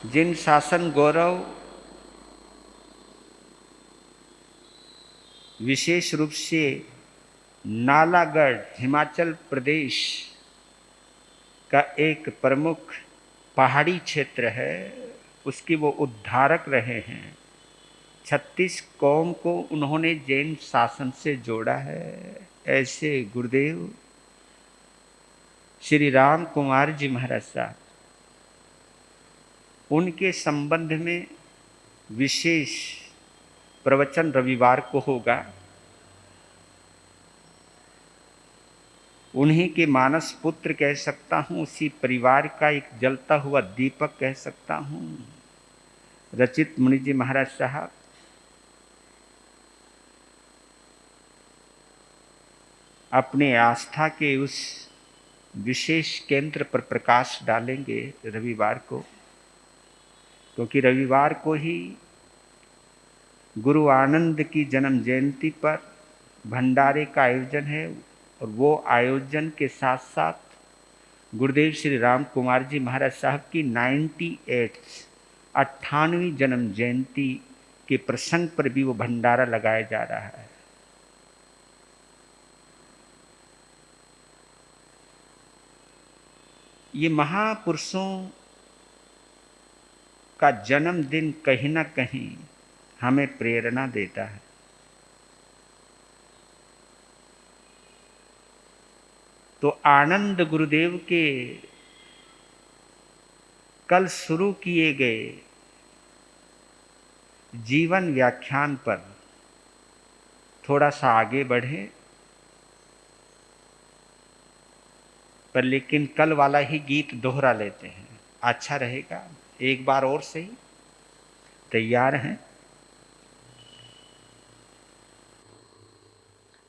जिन शासन गौरव विशेष रूप से नालागढ़ हिमाचल प्रदेश का एक प्रमुख पहाड़ी क्षेत्र है, उसकी वो उद्धारक रहे हैं। 36 कौम को उन्होंने जैन शासन से जोड़ा है। ऐसे गुरुदेव श्री राम कुमार जी महाराज साहब, उनके संबंध में विशेष प्रवचन रविवार को होगा। उन्हीं के मानस पुत्र कह सकता हूँ, उसी परिवार का एक जलता हुआ दीपक कह सकता हूँ। रचित मुनि जी महाराज साहब अपने आस्था के उस विशेष केंद्र पर प्रकाश डालेंगे रविवार को, क्योंकि रविवार को ही गुरु आनंद की जन्म जयंती पर भंडारे का आयोजन है। और वो आयोजन के साथ साथ गुरुदेव श्री राम कुमार जी महाराज साहब की 98वीं जन्म जयंती के प्रसंग पर भी वो भंडारा लगाया जा रहा है। ये महापुरुषों का जन्मदिन कहीं ना कहीं हमें प्रेरणा देता है। तो आनंद गुरुदेव के कल शुरू किए गए जीवन व्याख्यान पर थोड़ा सा आगे बढ़े, पर लेकिन कल वाला ही गीत दोहरा लेते हैं, अच्छा रहेगा। एक बार और सही, तैयार हैं?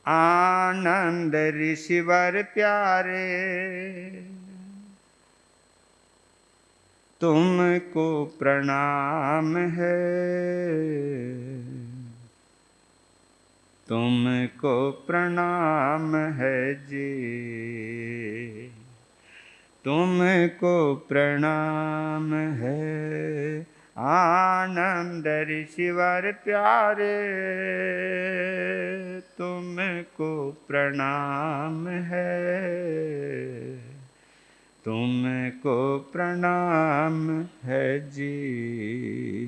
आनंद ऋषिवर प्यारे, तुमको प्रणाम है, तुमको प्रणाम है जी, तुमको प्रणाम है। आनंद ऋषिवर प्यारे, तुमको प्रणाम है, तुमको प्रणाम है जी,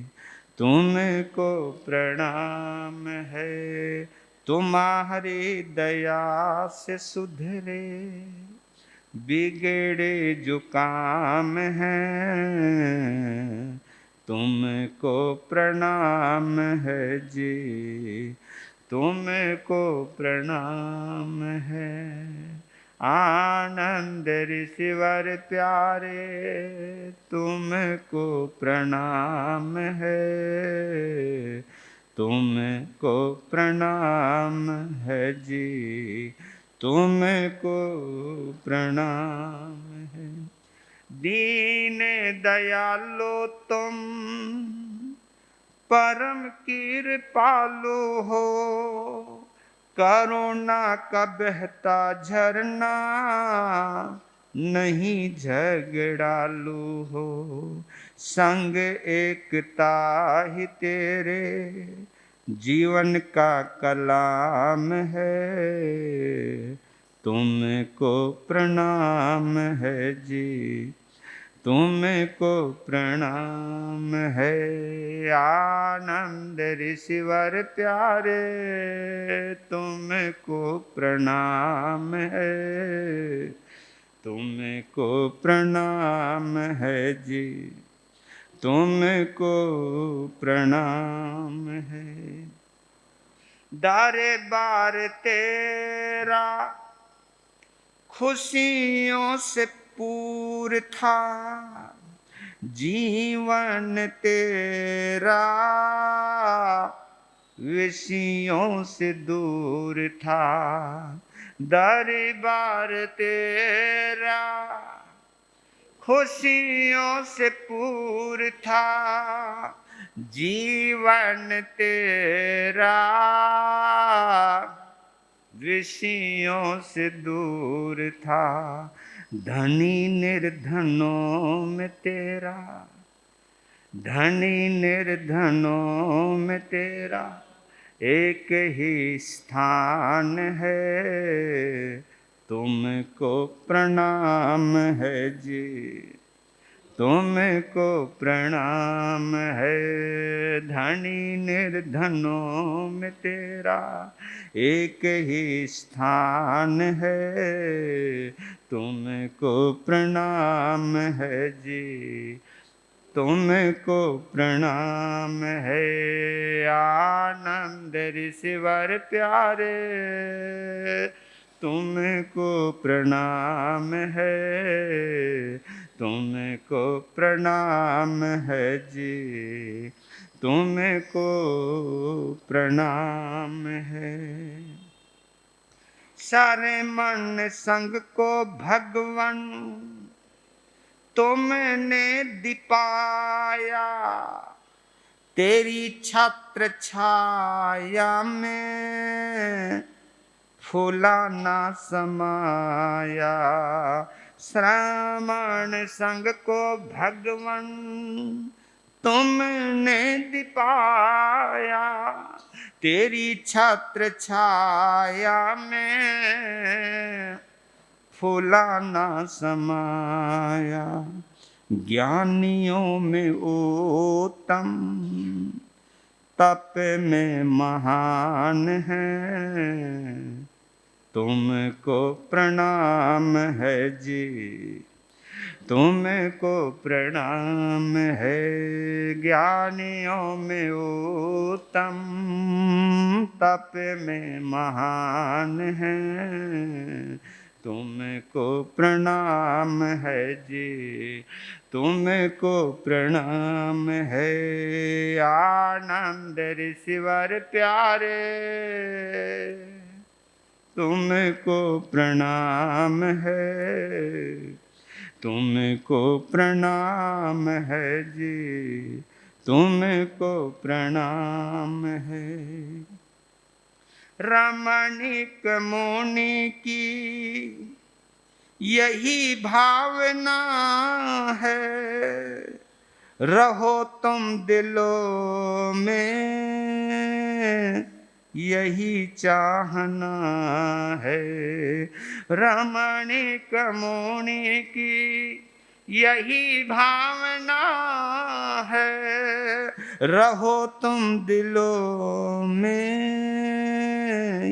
तुमको प्रणाम है। तुम्हारी दया से सुधरे बिगड़े जो काम हैं, तुमको प्रणाम है जी, तुमको प्रणाम है। आनंद ऋषिवर प्यारे, तुमको प्रणाम है, तुमको प्रणाम है जी, तुमको प्रणाम है। दीन दयालो तुम परम कृपालु हो, करुणा का बहता झरना नहीं झगड़ालू हो। संग एकता ही तेरे जीवन का कलाम है, तुमको प्रणाम है जी, तुमको प्रणाम है। आनंद ऋषिवर प्यारे, तुमको प्रणाम है, तुमको प्रणाम है जी, तुमको प्रणाम है। दरबार तेरा खुशियों से पूर था, जीवन तेरा विषयों से दूर था। दरबार तेरा खुशियों से पूर था, जीवन तेरा विषयों से दूर था। धनी निर्धनों में तेरा धनी निर्धनों में तेरा एक ही स्थान है, तुमको प्रणाम है जी, तुमको प्रणाम है। धनी निर्धनों में तेरा एक ही स्थान है, तुमको प्रणाम है जी, तुमको प्रणाम है। आनंद ऋषिवर प्यारे, तुमको प्रणाम है, तुमको प्रणाम है जी, तुमको प्रणाम है। सारे मन संग को भगवन तुमने दिपाया, तेरी छत्र छाया में फूला ना समाया। श्रमण संग को भगवन तुमने दिपाया, तेरी छत्र छाया में फूला ना समाया। ज्ञानियों में उत्तम तप में महान है, तुमको प्रणाम है जी, तुमको प्रणाम है। ज्ञानियों में उत्तम तप में महान है, तुमको प्रणाम है जी, तुमको प्रणाम है। आनंद ऋषिवर प्यारे, तुमको प्रणाम है, तुमको प्रणाम है जी, तुमको प्रणाम है। रमणीक मुनि की यही भावना है, रहो तुम दिलों में यही चाहना है। रमणीक मुनि की यही भावना है, रहो तुम दिलों में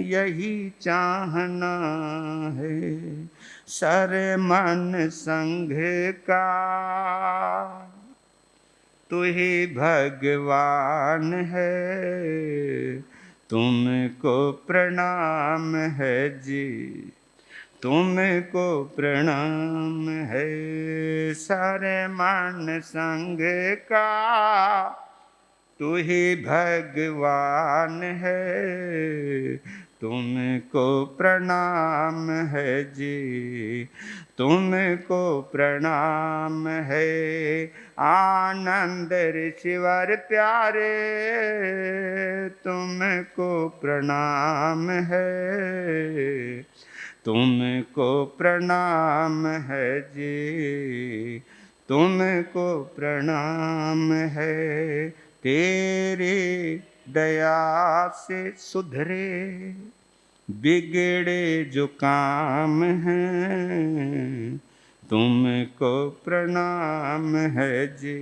यही चाहना है। सर मन संघ का तू ही भगवान है, तुमको प्रणाम है जी, तुमको प्रणाम है। सारे मन संग का तू ही भगवान है, तुमको प्रणाम है जी, तुमको प्रणाम है। आनंद ऋषिवर प्यारे, तुमको प्रणाम है, तुमको प्रणाम है जी, तुमको प्रणाम है। तेरी दया से सुधरे बिगड़े जो काम हैं, तुमको प्रणाम है जी,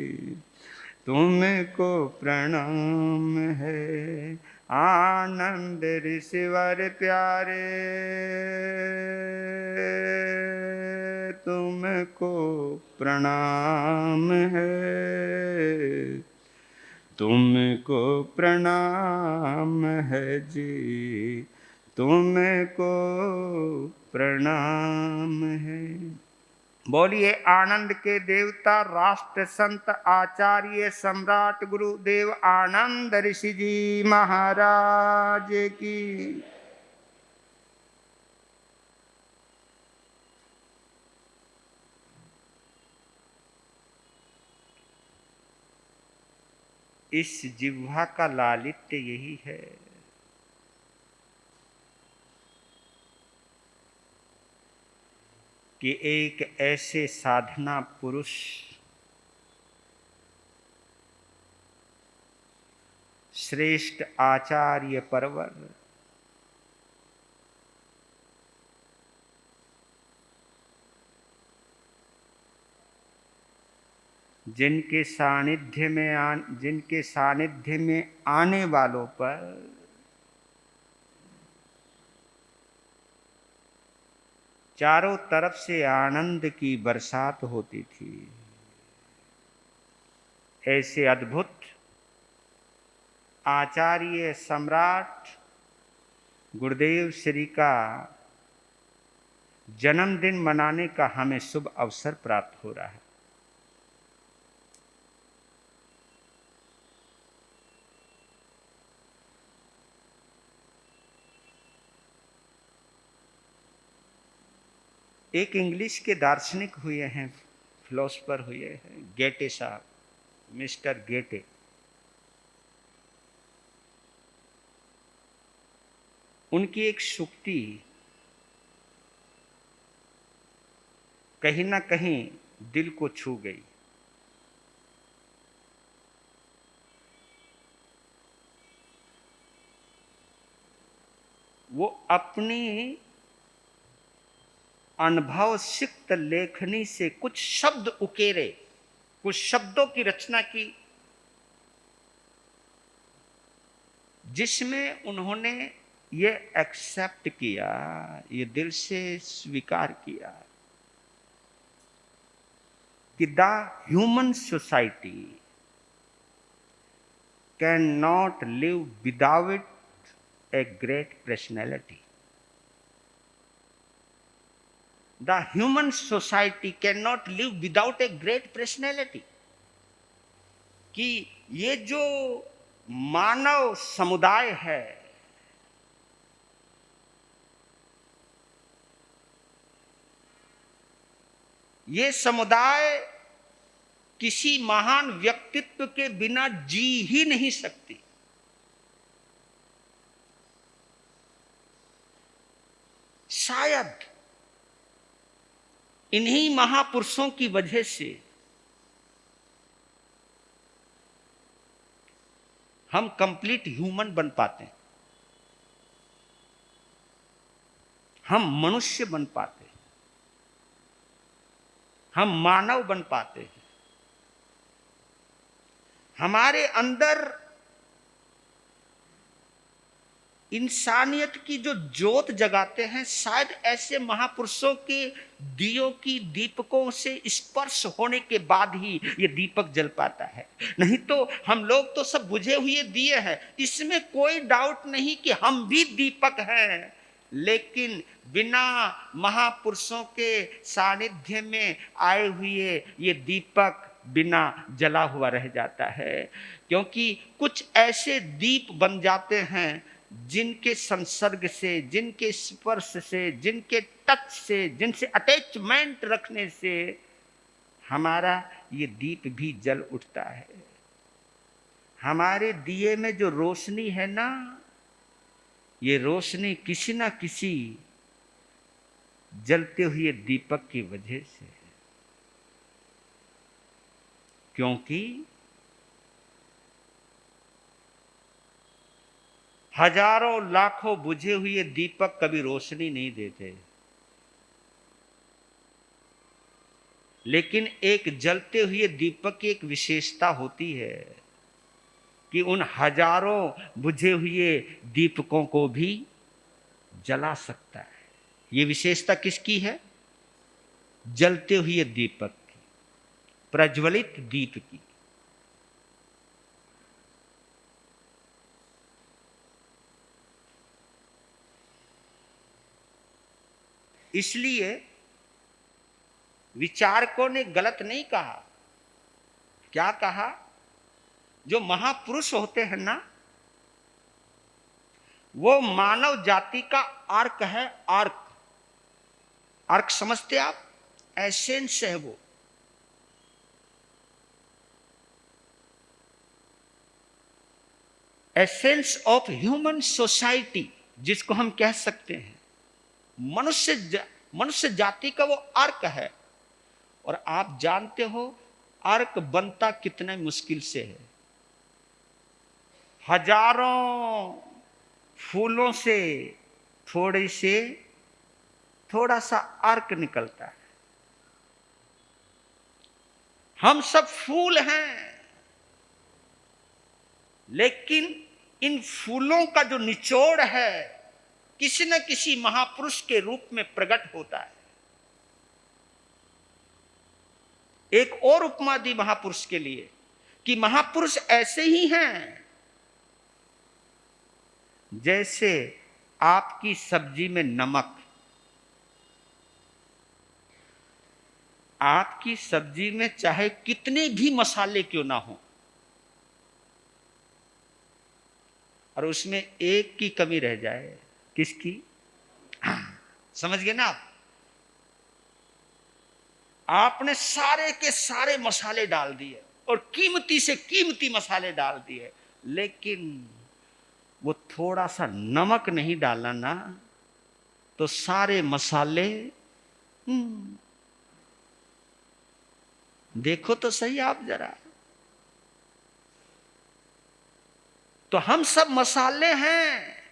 तुमको प्रणाम है। आनंद ऋषिवर प्यारे, तुमको प्रणाम है, तुमको प्रणाम है जी, तुमको प्रणाम है। बोलिए आनंद के देवता राष्ट्र संत आचार्य सम्राट गुरुदेव आनंद ऋषि जी महाराज की। इस जिह्वा का लालित्य यही है कि एक ऐसे साधना पुरुष श्रेष्ठ आचार्य परवर, जिनके सानिध्य में आने वालों पर चारों तरफ से आनंद की बरसात होती थी। ऐसे अद्भुत आचार्य सम्राट गुरुदेव श्री का जन्मदिन मनाने का हमें शुभ अवसर प्राप्त हो रहा है। एक इंग्लिश के दार्शनिक हुए हैं, फिलोसफर हुए हैं, गेटे साहब, मिस्टर गेटे। उनकी एक सूक्ति कहीं ना कहीं दिल को छू गई। वो अपनी अनुभव सिक्त लेखनी से कुछ शब्द उकेरे, कुछ शब्दों की रचना की, जिसमें उन्होंने ये एक्सेप्ट किया, ये दिल से स्वीकार किया कि the human society can not live without a great personality. The human society cannot live without a great personality। कि ये जो मानव समुदाय है, ये समुदाय किसी महान व्यक्तित्व के बिना जी ही नहीं सकती। शायद इन्हीं महापुरुषों की वजह से हम कंप्लीट ह्यूमन बन पाते हैं, हम मनुष्य बन पाते हैं, हम मानव बन पाते हैं। हमारे अंदर इंसानियत की जो ज्योत जगाते हैं, शायद ऐसे महापुरुषों के दियों की दीपकों से स्पर्श होने के बाद ही ये दीपक जल पाता है। नहीं तो हम लोग तो सब बुझे हुए दिए हैं, इसमें कोई डाउट नहीं कि हम भी दीपक हैं, लेकिन बिना महापुरुषों के सानिध्य में आए हुए ये दीपक बिना जला हुआ रह जाता है। क्योंकि कुछ ऐसे दीप बन जाते हैं जिनके संसर्ग से, जिनके स्पर्श से, जिनके टच से, जिनसे अटैचमेंट रखने से हमारा ये दीप भी जल उठता है। हमारे दिए में जो रोशनी है ना, ये रोशनी किसी ना किसी जलते हुए दीपक की वजह से है। क्योंकि हजारों लाखों बुझे हुए दीपक कभी रोशनी नहीं देते, लेकिन एक जलते हुए दीपक की एक विशेषता होती है कि उन हजारों बुझे हुए दीपकों को भी जला सकता है। ये विशेषता किसकी है? जलते हुए दीपक की, प्रज्वलित दीप की। इसलिए विचारकों ने गलत नहीं कहा। क्या कहा? जो महापुरुष होते हैं ना, वो मानव जाति का आर्क है। आर्क, आर्क समझते आप? एसेंस है वो। एसेंस ऑफ ह्यूमन सोसाइटी, जिसको हम कह सकते हैं मनुष्य जाति का वो अर्क है। और आप जानते हो अर्क बनता कितने मुश्किल से है। हजारों फूलों से थोड़ा सा अर्क निकलता है। हम सब फूल हैं, लेकिन इन फूलों का जो निचोड़ है किसी न किसी महापुरुष के रूप में प्रकट होता है। एक और उपमा दी महापुरुष के लिए कि महापुरुष ऐसे ही हैं जैसे आपकी सब्जी में नमक। आपकी सब्जी में चाहे कितने भी मसाले क्यों ना हो, और उसमें एक की कमी रह जाए, किसकी? समझ गए ना आप? आपने सारे के सारे मसाले डाल दिए और कीमती से कीमती मसाले डाल दिए, लेकिन वो थोड़ा सा नमक नहीं डाला ना, तो सारे मसाले देखो तो सही आप जरा। तो हम सब मसाले हैं,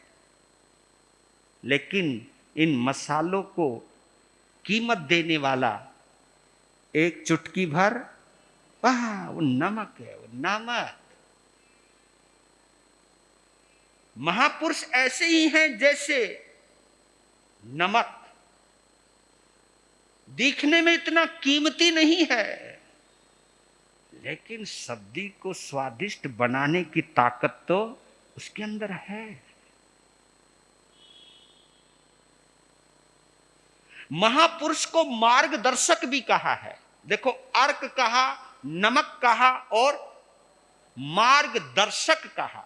लेकिन इन मसालों को कीमत देने वाला एक चुटकी भर, वाह, वो नमक है, वो नमक। महापुरुष ऐसे ही हैं जैसे नमक। दिखने में इतना कीमती नहीं है, लेकिन सब्जी को स्वादिष्ट बनाने की ताकत तो उसके अंदर है। महापुरुष को मार्गदर्शक भी कहा है। देखो, अर्क कहा, नमक कहा और मार्गदर्शक कहा,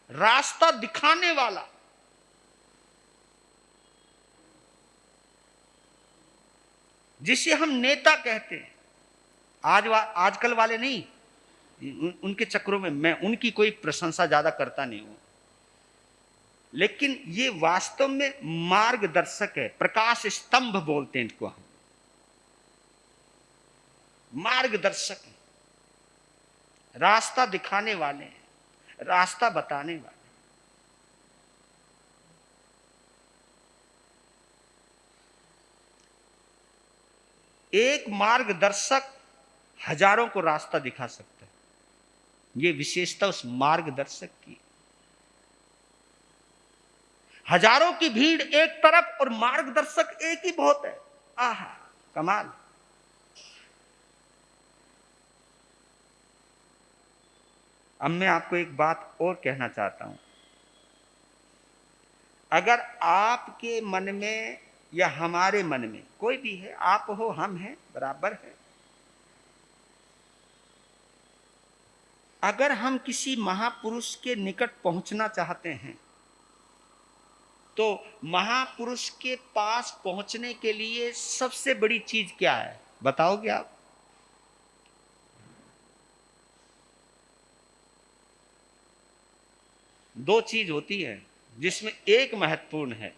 रास्ता दिखाने वाला। जिसे हम नेता कहते हैं, आजकल वाले नहीं, उनके चक्रों में मैं उनकी कोई प्रशंसा ज्यादा करता नहीं हूं, लेकिन ये वास्तव में मार्गदर्शक है। प्रकाश स्तंभ बोलते हैं इनको हम, मार्गदर्शक है, रास्ता दिखाने वाले हैं, रास्ता बताने वाले। एक मार्गदर्शक हजारों को रास्ता दिखा सकता है। ये विशेषता उस मार्गदर्शक की। हजारों की भीड़ एक तरफ और मार्गदर्शक एक ही बहुत है। आहा, कमाल। अब मैं आपको एक बात और कहना चाहता हूं। अगर आपके मन में या हमारे मन में, कोई भी है, आप हो हम हैं, बराबर है, अगर हम किसी महापुरुष के निकट पहुंचना चाहते हैं, तो महापुरुष के पास पहुंचने के लिए सबसे बड़ी चीज क्या है, बताओगे आप? दो चीज होती है, जिसमें एक महत्वपूर्ण है।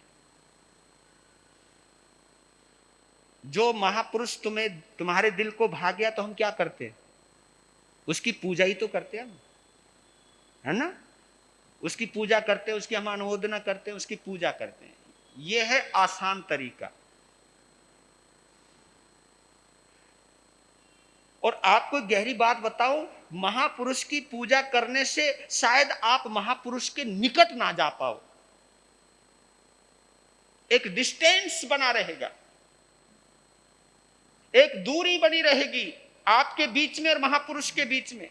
जो महापुरुष तुम्हारे दिल को भा गया, तो हम क्या करते हैं? उसकी पूजा ही तो करते हैं, है ना? उसकी पूजा करते हैं, उसकी हम अनुमोदना करते हैं, उसकी पूजा करते हैं। यह है आसान तरीका। और आपको गहरी बात बताओ, महापुरुष की पूजा करने से शायद आप महापुरुष के निकट ना जा पाओ। एक डिस्टेंस बना रहेगा, एक दूरी बनी रहेगी आपके बीच में और महापुरुष के बीच में।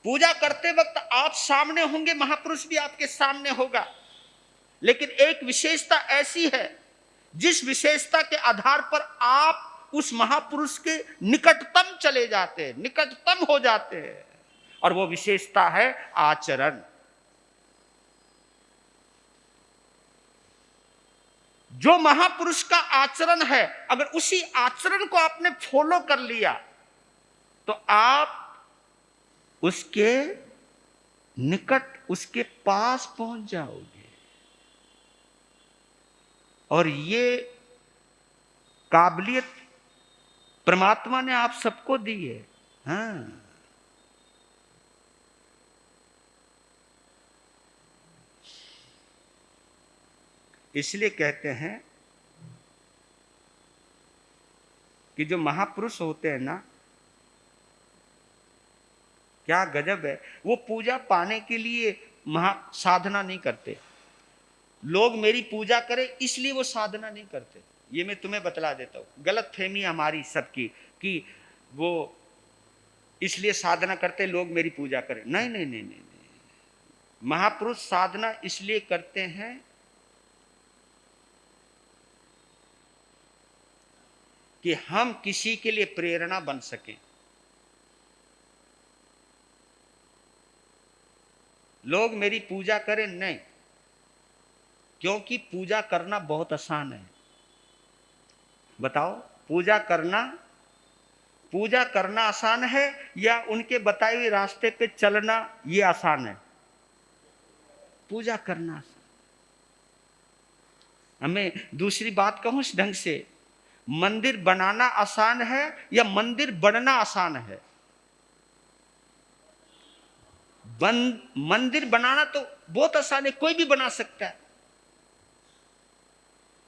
पूजा करते वक्त आप सामने होंगे, महापुरुष भी आपके सामने होगा, लेकिन एक विशेषता ऐसी है जिस विशेषता के आधार पर आप उस महापुरुष के निकटतम चले जाते हैं, निकटतम हो जाते हैं, और वो विशेषता है आचरण। जो महापुरुष का आचरण है, अगर उसी आचरण को आपने फॉलो कर लिया, तो आप उसके निकट, उसके पास पहुंच जाओगे। और ये काबिलियत परमात्मा ने आप सबको दी है। हाँ, इसलिए कहते हैं कि जो महापुरुष होते हैं ना, क्या गजब है, वो पूजा पाने के लिए महा साधना नहीं करते। लोग मेरी पूजा करें इसलिए वो साधना नहीं करते। ये मैं तुम्हें बतला देता हूं, गलत फहमी हमारी सबकी कि वो इसलिए साधना करते लोग मेरी पूजा करें। नहीं नहीं नहीं नहीं, नहीं। महापुरुष साधना इसलिए करते हैं कि हम किसी के लिए प्रेरणा बन सकें। लोग मेरी पूजा करें नहीं, क्योंकि पूजा करना बहुत आसान है। बताओ, पूजा करना आसान है या उनके बताए हुए रास्ते पे चलना ये आसान है? पूजा करना आसान। हमें दूसरी बात कहूं इस ढंग से, मंदिर बनाना आसान है या मंदिर बनना आसान है? मंदिर बनाना तो बहुत आसान है, कोई भी बना सकता है।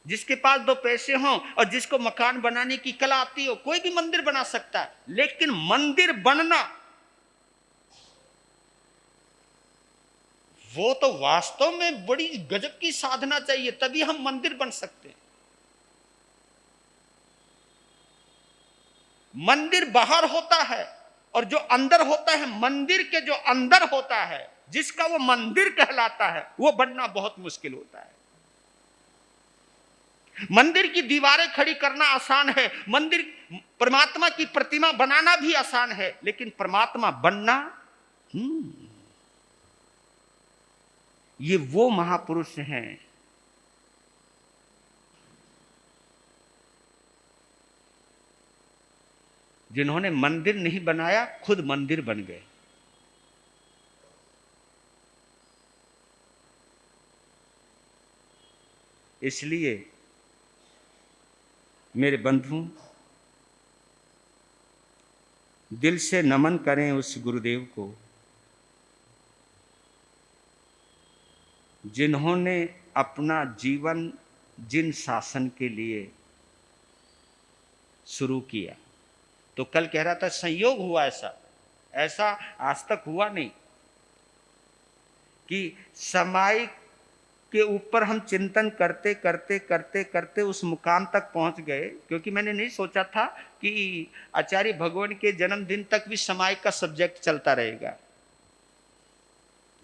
जिसके पास दो पैसे हों और जिसको मकान बनाने की कला आती हो, कोई भी मंदिर बना सकता है। लेकिन मंदिर बनना, वो तो वास्तव में बड़ी गजब की साधना चाहिए, तभी हम मंदिर बन सकते हैं। मंदिर बाहर होता है और जो अंदर होता है, मंदिर के जो अंदर होता है, जिसका वो मंदिर कहलाता है, वो बनना बहुत मुश्किल होता है। मंदिर की दीवारें खड़ी करना आसान है, मंदिर परमात्मा की प्रतिमा बनाना भी आसान है, लेकिन परमात्मा बनना, ये वो महापुरुष हैं जिन्होंने मंदिर नहीं बनाया, खुद मंदिर बन गए। इसलिए मेरे बंधु, दिल से नमन करें उस गुरुदेव को जिन्होंने अपना जीवन जिन शासन के लिए शुरू किया। तो कल कह रहा था संयोग हुआ, ऐसा आज तक हुआ नहीं कि समय के ऊपर हम चिंतन करते करते करते करते उस मुकाम तक पहुंच गए। क्योंकि मैंने नहीं सोचा था कि आचार्य भगवान के जन्मदिन तक भी समय का सब्जेक्ट चलता रहेगा,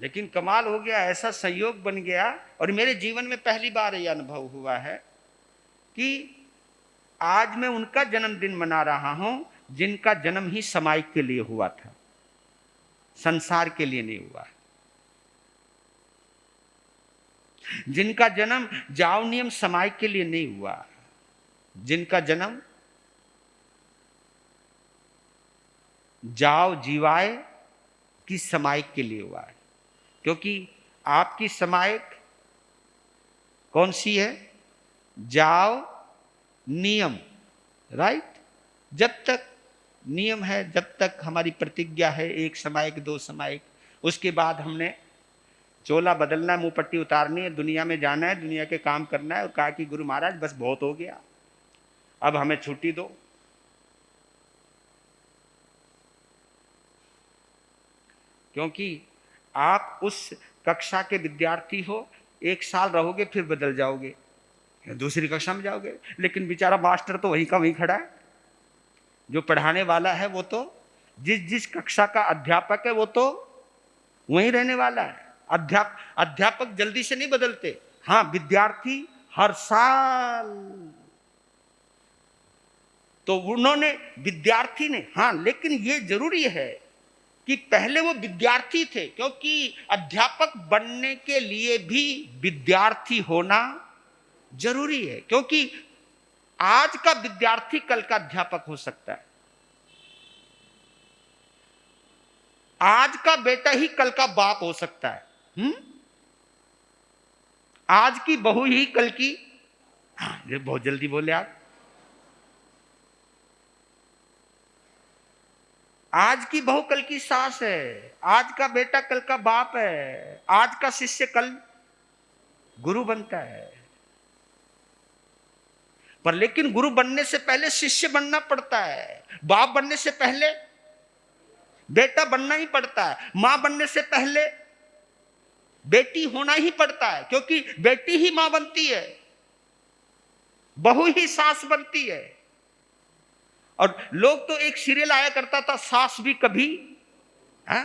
लेकिन कमाल हो गया, ऐसा संयोग बन गया। और मेरे जीवन में पहली बार यह अनुभव हुआ है कि आज मैं उनका जन्मदिन मना रहा हूं जिनका जन्म ही समय के लिए हुआ था, संसार के लिए नहीं हुआ। जिनका जन्म जाव नियम समय के लिए नहीं हुआ, जिनका जन्म जाव जीवाए की समायिक के लिए हुआ है। क्योंकि आपकी समायिक कौन सी है? जाव नियम, राइट। जब तक नियम है, जब तक हमारी प्रतिज्ञा है एक समायिक दो समायिक, उसके बाद हमने चोला बदलना है, मुंह पट्टी उतारनी है, दुनिया में जाना है, दुनिया के काम करना है। और कहा कि गुरु महाराज बस बहुत हो गया, अब हमें छुट्टी दो। क्योंकि आप उस कक्षा के विद्यार्थी हो, एक साल रहोगे फिर बदल जाओगे, दूसरी कक्षा में जाओगे। लेकिन बेचारा मास्टर तो वहीं का वहीं खड़ा है, जो पढ़ाने वाला है वो तो जिस कक्षा का अध्यापक है वो तो वहीं रहने वाला है। अध्यापक जल्दी से नहीं बदलते, हाँ विद्यार्थी हर साल। तो उन्होंने विद्यार्थी ने, हाँ, लेकिन ये जरूरी है कि पहले वो विद्यार्थी थे, क्योंकि अध्यापक बनने के लिए भी विद्यार्थी होना जरूरी है। क्योंकि आज का विद्यार्थी कल का अध्यापक हो सकता है, आज का बेटा ही कल का बाप हो सकता है। आज की बहू ही कल की, हाँ, ये बहुत जल्दी बोले आप, आज की बहू कल की सास है, आज का बेटा कल का बाप है, आज का शिष्य कल गुरु बनता है। पर लेकिन गुरु बनने से पहले शिष्य बनना पड़ता है, बाप बनने से पहले बेटा बनना ही पड़ता है, मां बनने से पहले बेटी होना ही पड़ता है, क्योंकि बेटी ही मां बनती है, बहू ही सास बनती है। और लोग तो एक सीरियल आया करता था, सास भी कभी, है?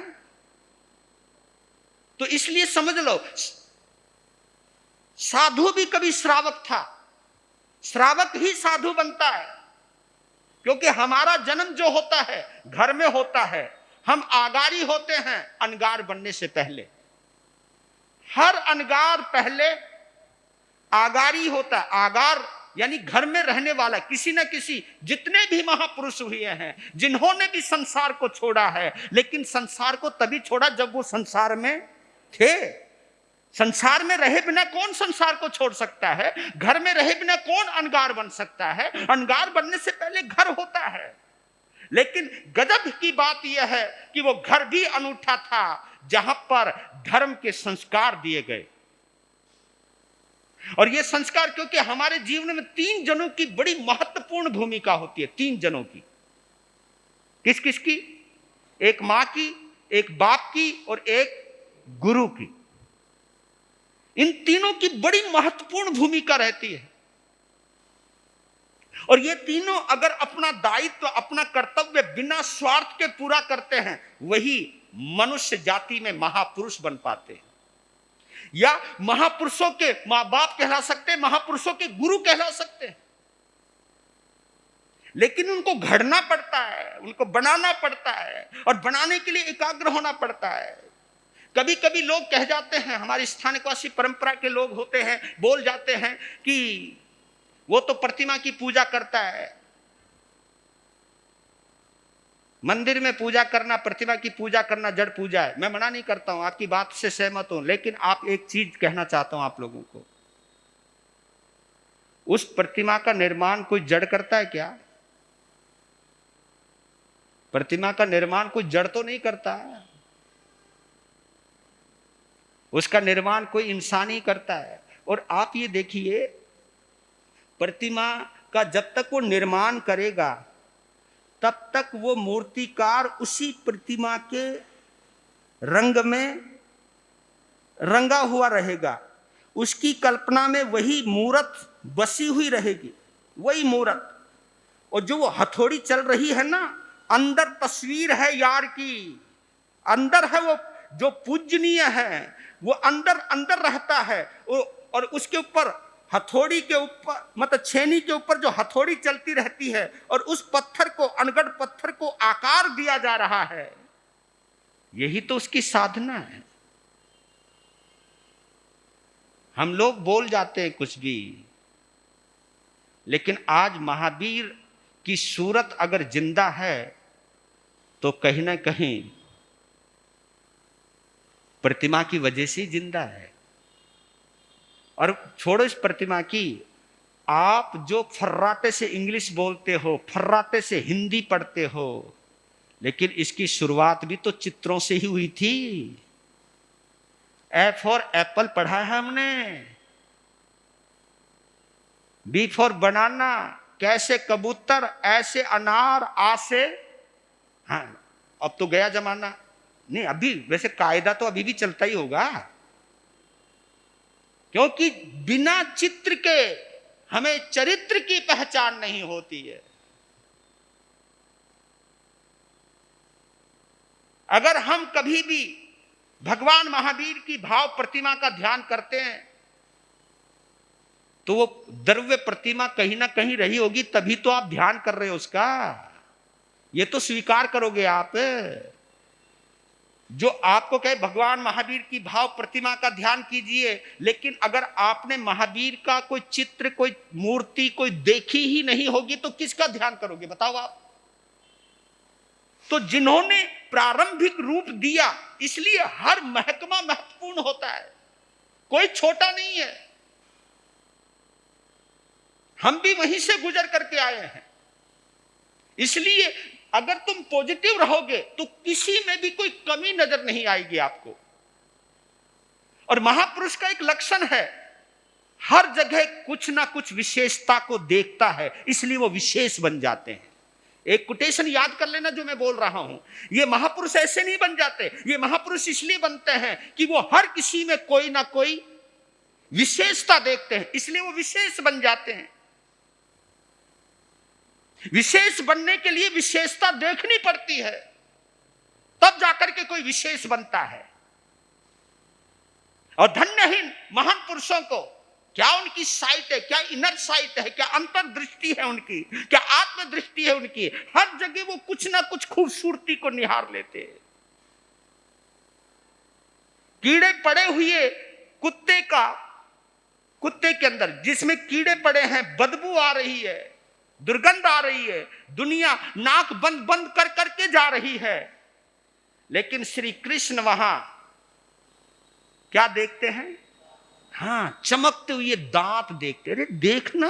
तो इसलिए समझ लो, साधु भी कभी श्रावक था, श्रावक ही साधु बनता है, क्योंकि हमारा जन्म जो होता है घर में होता है। हम आगारी होते हैं अनगार बनने से पहले, हर अनगार पहले आगारी होता है। आगार यानी घर में रहने वाला, किसी न किसी, जितने भी महापुरुष हुए हैं जिन्होंने भी संसार को छोड़ा है, लेकिन संसार को तभी छोड़ा जब वो संसार में थे। संसार में रहे बिना कौन संसार को छोड़ सकता है? घर में रहे बिना कौन अनगार बन सकता है? अनगार बनने से पहले घर होता है। लेकिन गजब की बात यह है कि वो घर भी अनूठा था जहां पर धर्म के संस्कार दिए गए। और ये संस्कार, क्योंकि हमारे जीवन में 3 जनों की बड़ी महत्वपूर्ण भूमिका होती है। 3 जनों की, किस किस की? एक मां की, एक बाप की और एक गुरु की। इन तीनों की बड़ी महत्वपूर्ण भूमिका रहती है। और ये तीनों अगर अपना दायित्व, अपना कर्तव्य बिना स्वार्थ के पूरा करते हैं, वही मनुष्य जाति में महापुरुष बन पाते हैं, या महापुरुषों के मां बाप कहला सकते हैं, महापुरुषों के गुरु कहला सकते हैं। लेकिन उनको घड़ना पड़ता है, उनको बनाना पड़ता है, और बनाने के लिए एकाग्र होना पड़ता है। कभी कभी लोग कह जाते हैं, हमारी स्थानिकवासी परंपरा के लोग होते हैं, बोल जाते हैं कि वो तो प्रतिमा की पूजा करता है। मंदिर में पूजा करना, प्रतिमा की पूजा करना जड़ पूजा है। मैं मना नहीं करता हूं, आपकी बात से सहमत हूं, लेकिन आप एक चीज कहना चाहता हूं आप लोगों को, उस प्रतिमा का निर्माण कोई जड़ करता है क्या? प्रतिमा का निर्माण कोई जड़ तो नहीं करता है, उसका निर्माण कोई इंसान ही करता है। और आप ये देखिए, प्रतिमा का जब तक वो निर्माण करेगा तब तक वो मूर्तिकार उसी प्रतिमा के रंग में रंगा हुआ रहेगा, उसकी कल्पना में वही मूर्त बसी हुई रहेगी, वही मूर्त। और जो वो हथौड़ी चल रही है ना, अंदर तस्वीर है यार की, अंदर है वो जो पूजनीय है, वो अंदर अंदर रहता है। और उसके ऊपर हथौड़ी के ऊपर, मतलब छेनी के ऊपर जो हथौड़ी चलती रहती है, और उस पत्थर को, अनगढ़ पत्थर को आकार दिया जा रहा है, यही तो उसकी साधना है। हम लोग बोल जाते हैं कुछ भी, लेकिन आज महावीर की सूरत अगर जिंदा है तो कहीं ना कहीं प्रतिमा की वजह से जिंदा है। और छोड़ो इस प्रतिमा की, आप जो फर्राटे से इंग्लिश बोलते हो, फर्राटे से हिंदी पढ़ते हो, लेकिन इसकी शुरुआत भी तो चित्रों से ही हुई थी। ए फॉर एप्पल पढ़ा है हमने, बी फॉर बनाना, कैसे कबूतर, ऐसे अनार, आ से, हाँ अब तो गया जमाना, नहीं अभी वैसे कायदा तो अभी भी चलता ही होगा, क्योंकि बिना चित्र के हमें चरित्र की पहचान नहीं होती है। अगर हम कभी भी भगवान महावीर की भाव प्रतिमा का ध्यान करते हैं तो वो द्रव्य प्रतिमा कहीं ना कहीं रही होगी, तभी तो आप ध्यान कर रहे हो उसका, ये तो स्वीकार करोगे आप। जो आपको कहे भगवान महावीर की भाव प्रतिमा का ध्यान कीजिए, लेकिन अगर आपने महावीर का कोई चित्र, कोई मूर्ति कोई देखी ही नहीं होगी तो किसका ध्यान करोगे बताओ आप? तो जिन्होंने प्रारंभिक रूप दिया, इसलिए हर महकमा महत्वपूर्ण होता है, कोई छोटा नहीं है। हम भी वहीं से गुजर करके आए हैं, इसलिए अगर तुम पॉजिटिव रहोगे तो किसी में भी कोई कमी नजर नहीं आएगी आपको। और महापुरुष का एक लक्षण है हर जगह कुछ ना कुछ विशेषता को देखता है, इसलिए वो विशेष बन जाते हैं। एक कोटेशन याद कर लेना जो मैं बोल रहा हूं, ये महापुरुष ऐसे नहीं बन जाते, ये महापुरुष इसलिए बनते हैं कि वो हर किसी में कोई ना कोई विशेषता देखते हैं, इसलिए वो विशेष बन जाते हैं। विशेष बनने के लिए विशेषता देखनी पड़ती है, तब जाकर के कोई विशेष बनता है। और धन्य ही महान पुरुषों को, क्या उनकी साइट है, क्या इनर साइट है, क्या अंतर्दृष्टि है उनकी, क्या आत्मदृष्टि है उनकी, हर जगह वो कुछ ना कुछ खूबसूरती को निहार लेते हैं। कीड़े पड़े हुए कुत्ते के अंदर जिसमें कीड़े पड़े हैं, बदबू आ रही है, दुर्गंध आ रही है, दुनिया नाक बंद बंद कर करके जा रही है, लेकिन श्री कृष्ण वहां क्या देखते हैं? हां, चमकते हुए दांत देखते। अरे देखना,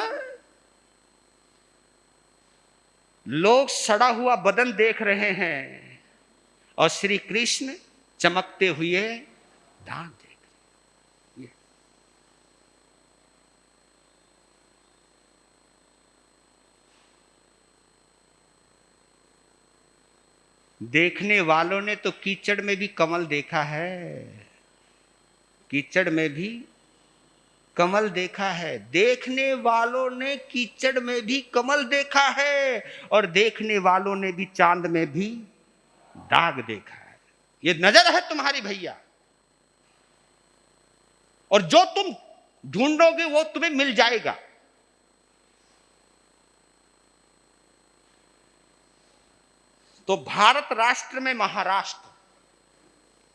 लोग सड़ा हुआ बदन देख रहे हैं और श्री कृष्ण चमकते हुए दांत देख रहे हैं। देखने वालों ने तो कीचड़ में भी कमल देखा है, कीचड़ में भी कमल देखा है। देखने वालों ने कीचड़ में भी कमल देखा है और देखने वालों ने भी चांद में भी दाग देखा है। ये नजर है तुम्हारी भैया, और जो तुम ढूंढोगे वो तुम्हें मिल जाएगा। तो भारत राष्ट्र में महाराष्ट्र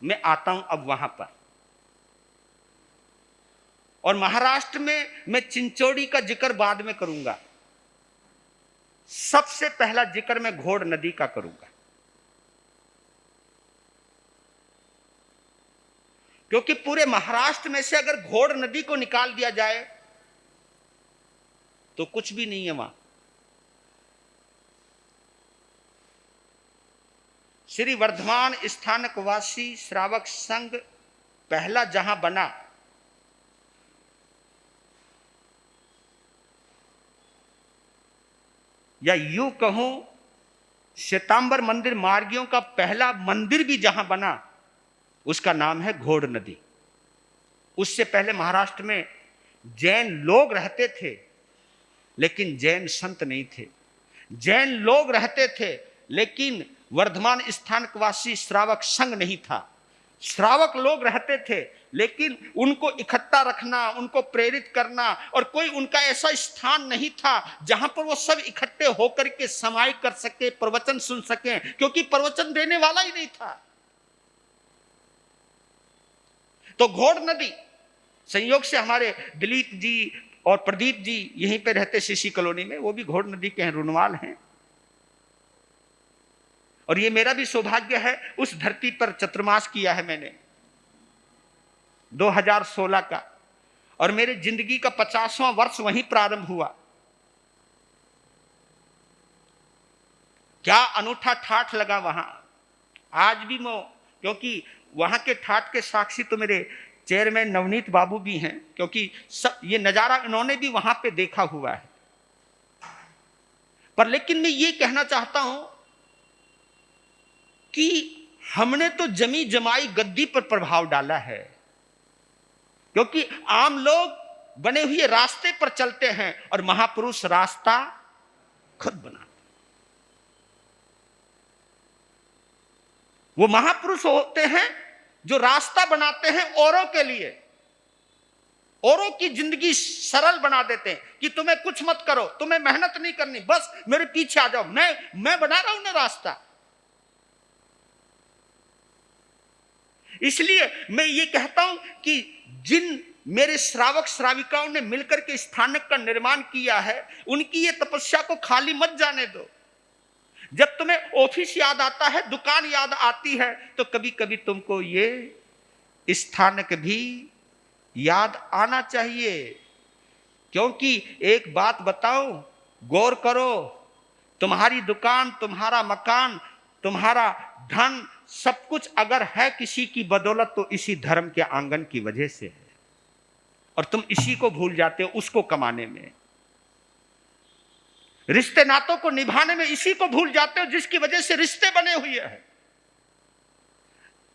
में आता हूं अब वहां पर, और महाराष्ट्र में मैं चिंचोड़ी का जिक्र बाद में करूंगा। सबसे पहला जिक्र मैं घोड़ नदी का करूंगा, क्योंकि पूरे महाराष्ट्र में से अगर घोड़ नदी को निकाल दिया जाए तो कुछ भी नहीं है वहां। श्री वर्धमान स्थानकवासी श्रावक संघ पहला जहां बना, या यूं कहूं श्वेतांबर मंदिर मार्गियों का पहला मंदिर भी जहां बना, उसका नाम है घोड़ नदी। उससे पहले महाराष्ट्र में जैन लोग रहते थे, लेकिन जैन संत नहीं थे। जैन लोग रहते थे, लेकिन वर्धमान स्थानकवासी श्रावक संघ नहीं था। श्रावक लोग रहते थे, लेकिन उनको इकट्ठा रखना, उनको प्रेरित करना, और कोई उनका ऐसा स्थान नहीं था जहां पर वो सब इकट्ठे होकर के समाई कर सके, प्रवचन सुन सके, क्योंकि प्रवचन देने वाला ही नहीं था। तो घोड़ नदी, संयोग से हमारे दिलीप जी और प्रदीप जी यहीं पे रहते सीसी कॉलोनी में, वो भी घोड़ नदी के हैं, रुनवाल हैं। और ये मेरा भी सौभाग्य है, उस धरती पर चतुर्मास किया है मैंने 2016 का, और मेरे जिंदगी का 50वां वर्ष वहीं प्रारंभ हुआ। क्या अनूठा ठाठ लगा वहां, आज भी मैं, क्योंकि वहां के ठाठ के साक्षी तो मेरे चेयरमैन नवनीत बाबू भी हैं, क्योंकि सब ये नजारा इन्होंने भी वहां पे देखा हुआ है। पर लेकिन मैं ये कहना चाहता हूं कि हमने तो जमी जमाई गद्दी पर प्रभाव डाला है, क्योंकि आम लोग बने हुए रास्ते पर चलते हैं और महापुरुष रास्ता खुद बनाते। वो महापुरुष होते हैं जो रास्ता बनाते हैं औरों के लिए, औरों की जिंदगी सरल बना देते हैं कि तुम्हें कुछ मत करो, तुम्हें मेहनत नहीं करनी, बस मेरे पीछे आ जाओ, मैं बना रहा हूं ना रास्ता। इसलिए मैं ये कहता हूं कि जिन मेरे श्रावक श्राविकाओं ने मिलकर के स्थानक का निर्माण किया है, उनकी ये तपस्या को खाली मत जाने दो। जब तुम्हें ऑफिस याद आता है, दुकान याद आती है, तो कभी कभी तुमको ये स्थानक भी याद आना चाहिए। क्योंकि एक बात बताऊं, गौर करो, तुम्हारी दुकान, तुम्हारा मकान, तुम्हारा धन, सब कुछ अगर है किसी की बदौलत, तो इसी धर्म के आंगन की वजह से है। और तुम इसी को भूल जाते हो उसको कमाने में, रिश्ते नातों को निभाने में इसी को भूल जाते हो जिसकी वजह से रिश्ते बने हुए हैं।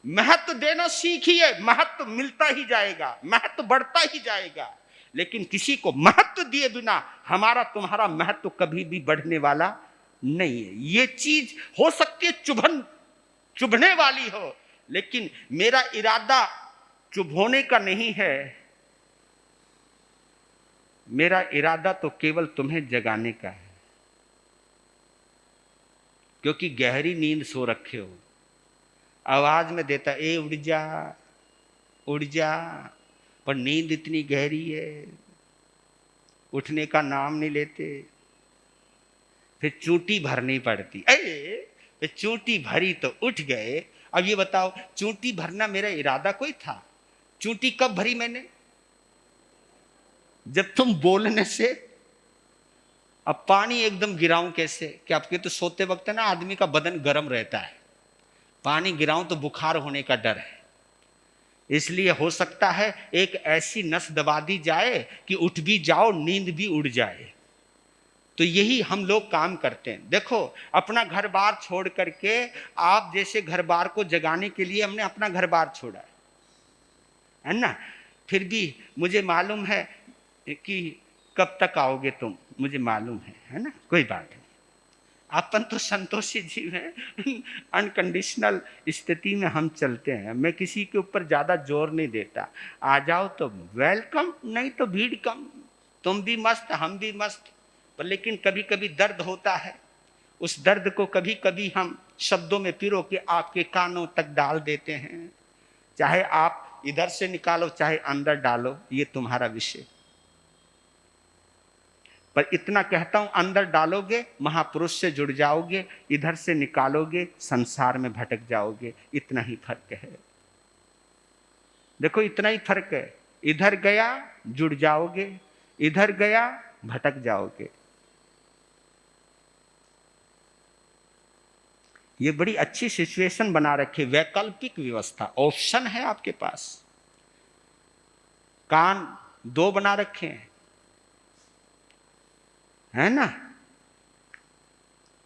महत्व देना सीखिए, महत्व मिलता ही जाएगा, महत्व बढ़ता ही जाएगा, लेकिन किसी को महत्व दिए बिना हमारा तुम्हारा महत्व कभी भी बढ़ने वाला नहीं है। ये चीज हो सकती है चुभने वाली हो, लेकिन मेरा इरादा चुभोने का नहीं है, मेरा इरादा तो केवल तुम्हें जगाने का है। क्योंकि गहरी नींद सो रखे हो, आवाज में देता ए उड़ जा, पर नींद इतनी गहरी है, उठने का नाम नहीं लेते, फिर चूंटी भरनी पड़ती। फिर चूंटी भरी तो उठ गए। अब ये बताओ, चूंटी भरना मेरा इरादा कोई था? चूंटी कब भरी मैंने? जब तुम बोलने से। अब पानी एकदम गिराऊं कैसे? कि आपके तो सोते वक्त है ना, आदमी का बदन गर्म रहता है, पानी गिराऊं तो बुखार होने का डर है, इसलिए हो सकता है एक ऐसी नस दबा दी जाए कि उठ भी जाओ, नींद भी उड़ जाए। तो यही हम लोग काम करते हैं। देखो, अपना घर बार छोड़ करके, आप जैसे घर बार को जगाने के लिए हमने अपना घर बार छोड़ा है ना, फिर भी मुझे मालूम है कि कब तक आओगे तुम, मुझे मालूम है ना, कोई बात नहीं, अपन तो संतोषी जीव हैं, अनकंडीशनल स्थिति में हम चलते हैं। मैं किसी के ऊपर ज्यादा जोर नहीं देता, आ जाओ तो वेलकम, नहीं तो भीड़ कम, तुम भी मस्त हम भी मस्त। पर लेकिन कभी कभी दर्द होता है, उस दर्द को कभी कभी हम शब्दों में पिरो के आपके कानों तक डाल देते हैं, चाहे आप इधर से निकालो चाहे अंदर डालो, ये तुम्हारा विषय। पर इतना कहता हूं, अंदर डालोगे महापुरुष से जुड़ जाओगे, इधर से निकालोगे संसार में भटक जाओगे, इतना ही फर्क है। देखो, इतना ही फर्क है, इधर गया जुड़ जाओगे, इधर गया भटक जाओगे। ये बड़ी अच्छी सिचुएशन बना रखी, वैकल्पिक व्यवस्था, ऑप्शन है आपके पास। कान दो बना रखे हैं, है ना,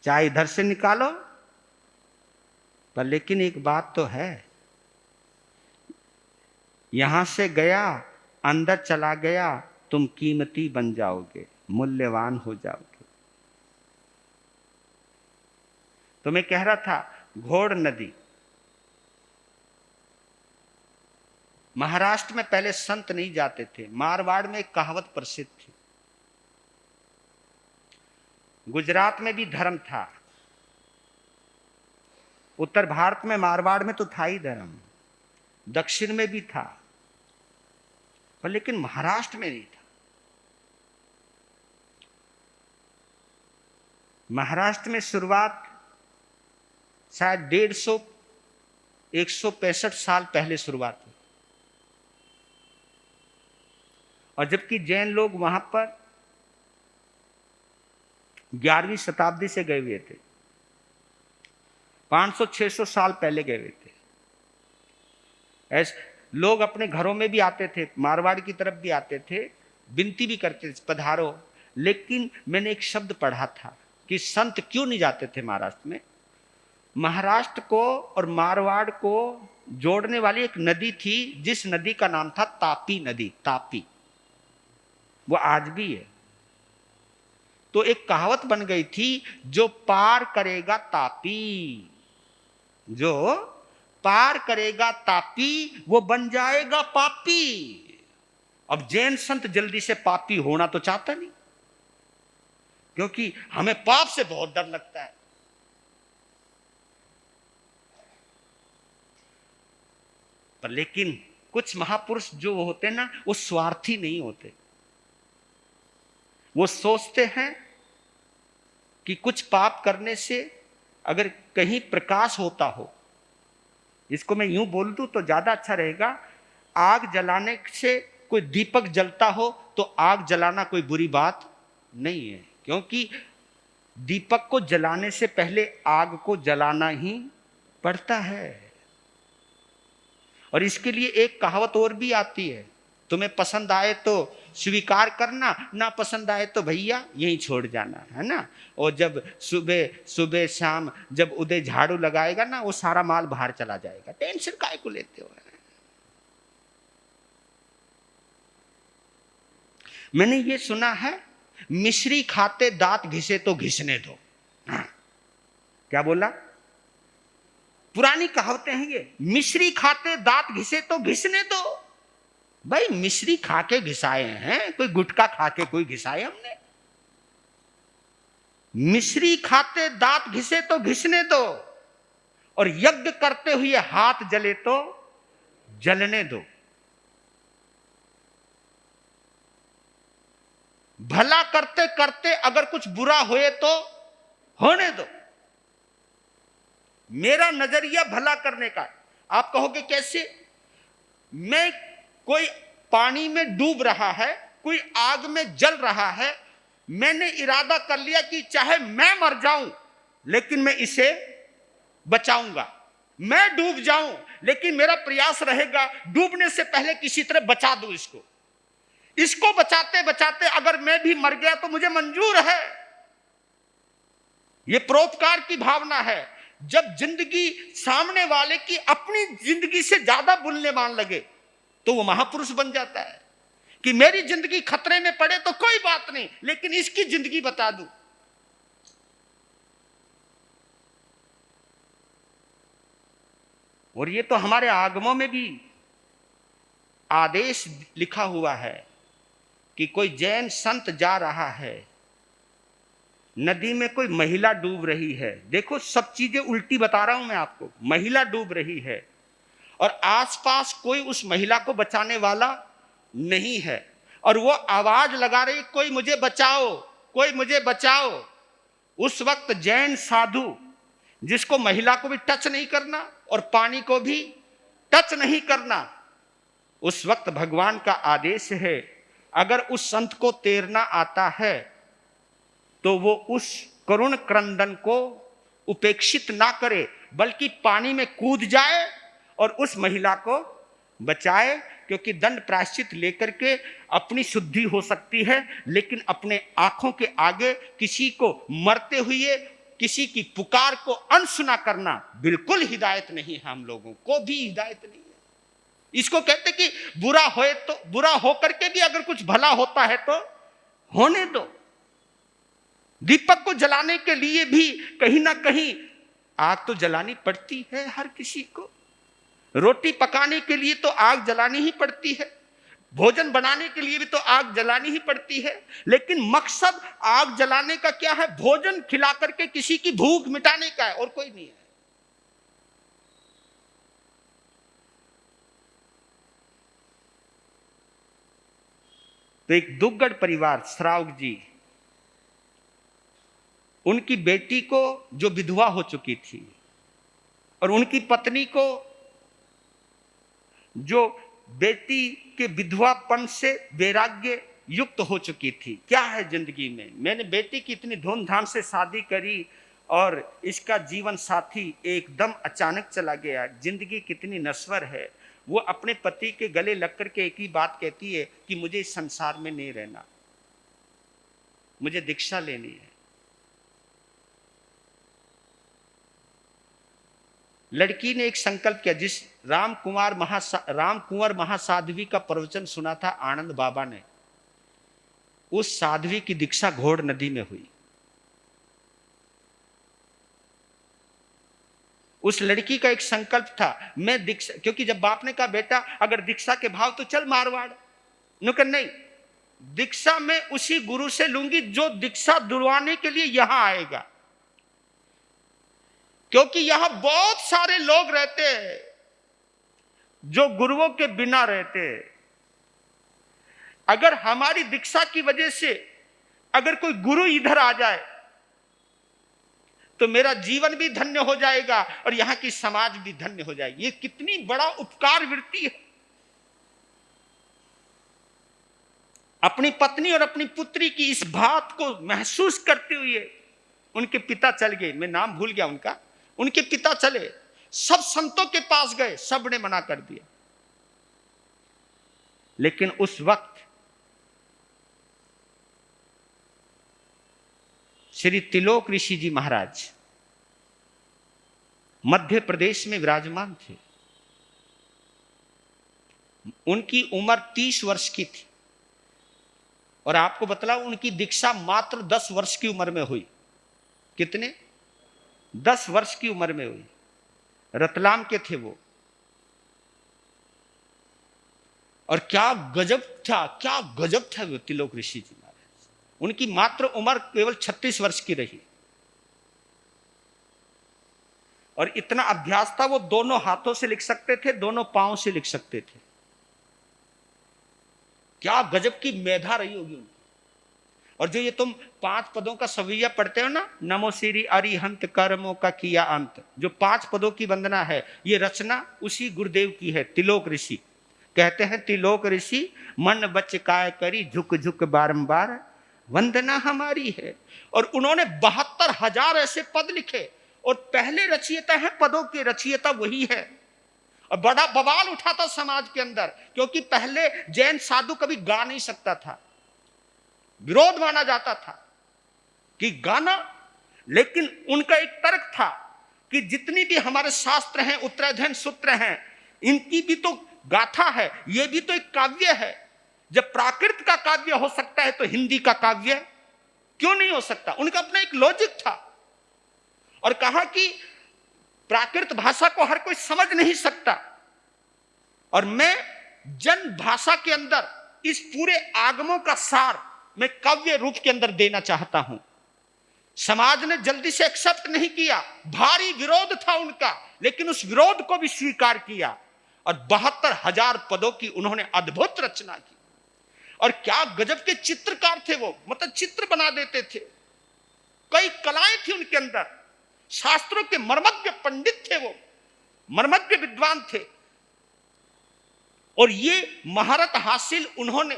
चाहे इधर से निकालो, पर लेकिन एक बात तो है, यहां से गया अंदर चला गया, तुम कीमती बन जाओगे, मूल्यवान हो जाओगे। तो मैं कह रहा था, घोड़ नदी, महाराष्ट्र में पहले संत नहीं जाते थे, मारवाड़ में एक कहावत प्रसिद्ध थी, गुजरात में भी धर्म था, उत्तर भारत में मारवाड़ में तो था ही धर्म, दक्षिण में भी था, पर लेकिन महाराष्ट्र में नहीं था। महाराष्ट्र में शुरुआत शायद 165 साल पहले शुरुआत हुई, और जबकि जैन लोग वहां पर 11वीं शताब्दी से गए हुए थे, 500-600 साल पहले गए हुए थे। ऐसे लोग अपने घरों में भी आते थे, मारवाड़ की तरफ भी आते थे, विनती भी करते थे पधारो। लेकिन मैंने एक शब्द पढ़ा था कि संत क्यों नहीं जाते थे महाराष्ट्र में। महाराष्ट्र को और मारवाड़ को जोड़ने वाली एक नदी थी, जिस नदी का नाम था तापी नदी, तापी, वो आज भी है। तो एक कहावत बन गई थी, जो पार करेगा तापी, जो पार करेगा तापी, वो बन जाएगा पापी। अब जैन संत जल्दी से पापी होना तो चाहता नहीं, क्योंकि हमें पाप से बहुत डर लगता है। पर लेकिन कुछ महापुरुष जो होते ना, वो स्वार्थी नहीं होते, वो सोचते हैं कि कुछ पाप करने से अगर कहीं प्रकाश होता हो, इसको मैं यूं बोल दूं तो ज्यादा अच्छा रहेगा, आग जलाने से कोई दीपक जलता हो तो आग जलाना कोई बुरी बात नहीं है, क्योंकि दीपक को जलाने से पहले आग को जलाना ही पड़ता है। और इसके लिए एक कहावत और भी आती है, तुम्हें पसंद आए तो स्वीकार करना, ना पसंद आए तो भैया यहीं छोड़ जाना, है ना। और जब सुबह सुबह शाम जब उदय झाड़ू लगाएगा ना, वो सारा माल बाहर चला जाएगा। टेंशन काहे को लेते हो? मैंने ये सुना है, मिश्री खाते दांत घिसे तो घिसने दो। हाँ। क्या बोला? पुरानी कहावतें हैं ये, मिश्री खाते दांत घिसे तो घिसने दो। भाई मिश्री खा के घिसाए हैं, कोई गुटखा खा के कोई घिसाए हमने? मिश्री खाते दांत घिसे तो घिसने दो, और यज्ञ करते हुए हाथ जले तो जलने दो। भला करते करते अगर कुछ बुरा होए तो होने दो। मेरा नजरिया भला करने का। आप कहोगे कैसे? मैं, कोई पानी में डूब रहा है, कोई आग में जल रहा है, मैंने इरादा कर लिया कि चाहे मैं मर जाऊं लेकिन मैं इसे बचाऊंगा। मैं डूब जाऊं लेकिन मेरा प्रयास रहेगा डूबने से पहले किसी तरह बचा दूं इसको। इसको बचाते बचाते अगर मैं भी मर गया तो मुझे मंजूर है। यह परोपकार की भावना है। जब जिंदगी सामने वाले की अपनी जिंदगी से ज्यादा मूल्यवान लगे तो वो महापुरुष बन जाता है कि मेरी जिंदगी खतरे में पड़े तो कोई बात नहीं, लेकिन इसकी जिंदगी बता दूं। और ये तो हमारे आगमों में भी आदेश लिखा हुआ है कि कोई जैन संत जा रहा है, नदी में कोई महिला डूब रही है। देखो सब चीजें उल्टी बता रहा हूं मैं आपको। महिला डूब रही है और आसपास कोई उस महिला को बचाने वाला नहीं है, और वो आवाज लगा रही, कोई मुझे बचाओ, कोई मुझे बचाओ। उस वक्त जैन साधु, जिसको महिला को भी टच नहीं करना और पानी को भी टच नहीं करना, उस वक्त भगवान का आदेश है, अगर उस संत को तैरना आता है तो वो उस करुण क्रंदन को उपेक्षित ना करे, बल्कि पानी में कूद जाए और उस महिला को बचाए। क्योंकि दंड प्रायश्चित लेकर के अपनी शुद्धि हो सकती है, लेकिन अपने आंखों के आगे किसी को मरते हुए किसी की पुकार को अनसुना करना बिल्कुल हिदायत नहीं है। हम लोगों को भी हिदायत नहीं है। इसको कहते कि बुरा होए तो, बुरा होकर के भी अगर कुछ भला होता है तो होने दो। दीपक को जलाने के लिए भी कहीं ना कहीं आग तो जलानी पड़ती है हर किसी को। रोटी पकाने के लिए तो आग जलानी ही पड़ती है, भोजन बनाने के लिए भी तो आग जलानी ही पड़ती है। लेकिन मकसद आग जलाने का क्या है? भोजन खिला करके किसी की भूख मिटाने का है, और कोई नहीं है। तो एक दुग्गड़ परिवार, श्रावक जी, उनकी बेटी को जो विधवा हो चुकी थी और उनकी पत्नी को जो बेटी के विधवापन से वैराग्य युक्त हो चुकी थी। क्या है जिंदगी में, मैंने बेटी की इतनी धूमधाम से शादी करी और इसका जीवन साथी एकदम अचानक चला गया, जिंदगी कितनी नश्वर है। वो अपने पति के गले लग करके एक ही बात कहती है कि मुझे इस संसार में नहीं रहना, मुझे दीक्षा लेनी है। लड़की ने एक संकल्प किया, जिस राम कुंवर महासाध्वी का प्रवचन सुना था आनंद बाबा ने, उस साध्वी की दीक्षा घोड़ नदी में हुई। उस लड़की का एक संकल्प था, मैं दीक्षा, क्योंकि जब बाप ने कहा बेटा अगर दीक्षा के भाव तो चल मारवाड़, नुकन नहीं, दीक्षा मैं उसी गुरु से लूंगी जो दीक्षा दिलवाने के लिए यहां आएगा। क्योंकि यहां बहुत सारे लोग रहते हैं जो गुरुओं के बिना रहते हैं। अगर हमारी दीक्षा की वजह से अगर कोई गुरु इधर आ जाए तो मेरा जीवन भी धन्य हो जाएगा और यहां की समाज भी धन्य हो जाएगी। ये कितनी बड़ा उपकार वृत्ति है। अपनी पत्नी और अपनी पुत्री की इस बात को महसूस करते हुए उनके पिता चल गए, मैं नाम भूल गया उनका, उनके पिता चले, सब संतों के पास गए, सब ने मना कर दिया। लेकिन उस वक्त श्री त्रिलोक ऋषि जी महाराज मध्य प्रदेश में विराजमान थे। उनकी उम्र 30 वर्ष की थी और आपको बतलाऊं उनकी दीक्षा मात्र 10 वर्ष की उम्र में हुई। कितने? 10 वर्ष की उम्र में हुई। रतलाम के थे वो। और क्या गजब था, क्या गजब था वो त्रिलोक ऋषि जी महाराज। उनकी मात्र उम्र केवल 36 वर्ष की रही और इतना अभ्यास था, वो दोनों हाथों से लिख सकते थे, दोनों पांव से लिख सकते थे। क्या गजब की मेधा रही होगी उनकी। और जो ये तुम 5 पदों का सवैया पढ़ते हो ना, नमो श्री अरिहंत कर्मों का किया अंत, जो 5 पदों की वंदना है, ये रचना उसी गुरुदेव की है। त्रिलोक ऋषि कहते हैं, त्रिलोक ऋषि मन बच काय करी, झुक झुक बारंबार वंदना हमारी है। और उन्होंने 72,000 ऐसे पद लिखे और पहले रचयिता है, पदों के रचयिता वही है। और बड़ा बवाल उठा था समाज के अंदर, क्योंकि पहले जैन साधु कभी गा नहीं सकता था, विरोध माना जाता था कि गाना। लेकिन उनका एक तर्क था कि जितनी भी हमारे शास्त्र हैं, उत्तराधयन सूत्र हैं, इनकी भी तो गाथा है, ये भी तो एक काव्य है। जब प्राकृत का काव्य हो सकता है तो हिंदी का काव्य क्यों नहीं हो सकता? उनका अपना एक लॉजिक था। और कहा कि प्राकृत भाषा को हर कोई समझ नहीं सकता और मैं जन भाषा के अंदर इस पूरे आगमों का सार मैं काव्य रूप के अंदर देना चाहता हूं। समाज ने जल्दी से एक्सेप्ट नहीं किया, भारी विरोध था उनका, लेकिन उस विरोध को भी स्वीकार किया और 72,000 पदों की उन्होंने अद्भुत रचना की। और क्या गजब के चित्रकार थे वो, मतलब चित्र बना देते थे। कई कलाएं थी उनके अंदर, शास्त्रों के मर्मज्ञ पंडित थे वो, मर्मज्ञ विद्वान थे। और ये महारत हासिल उन्होंने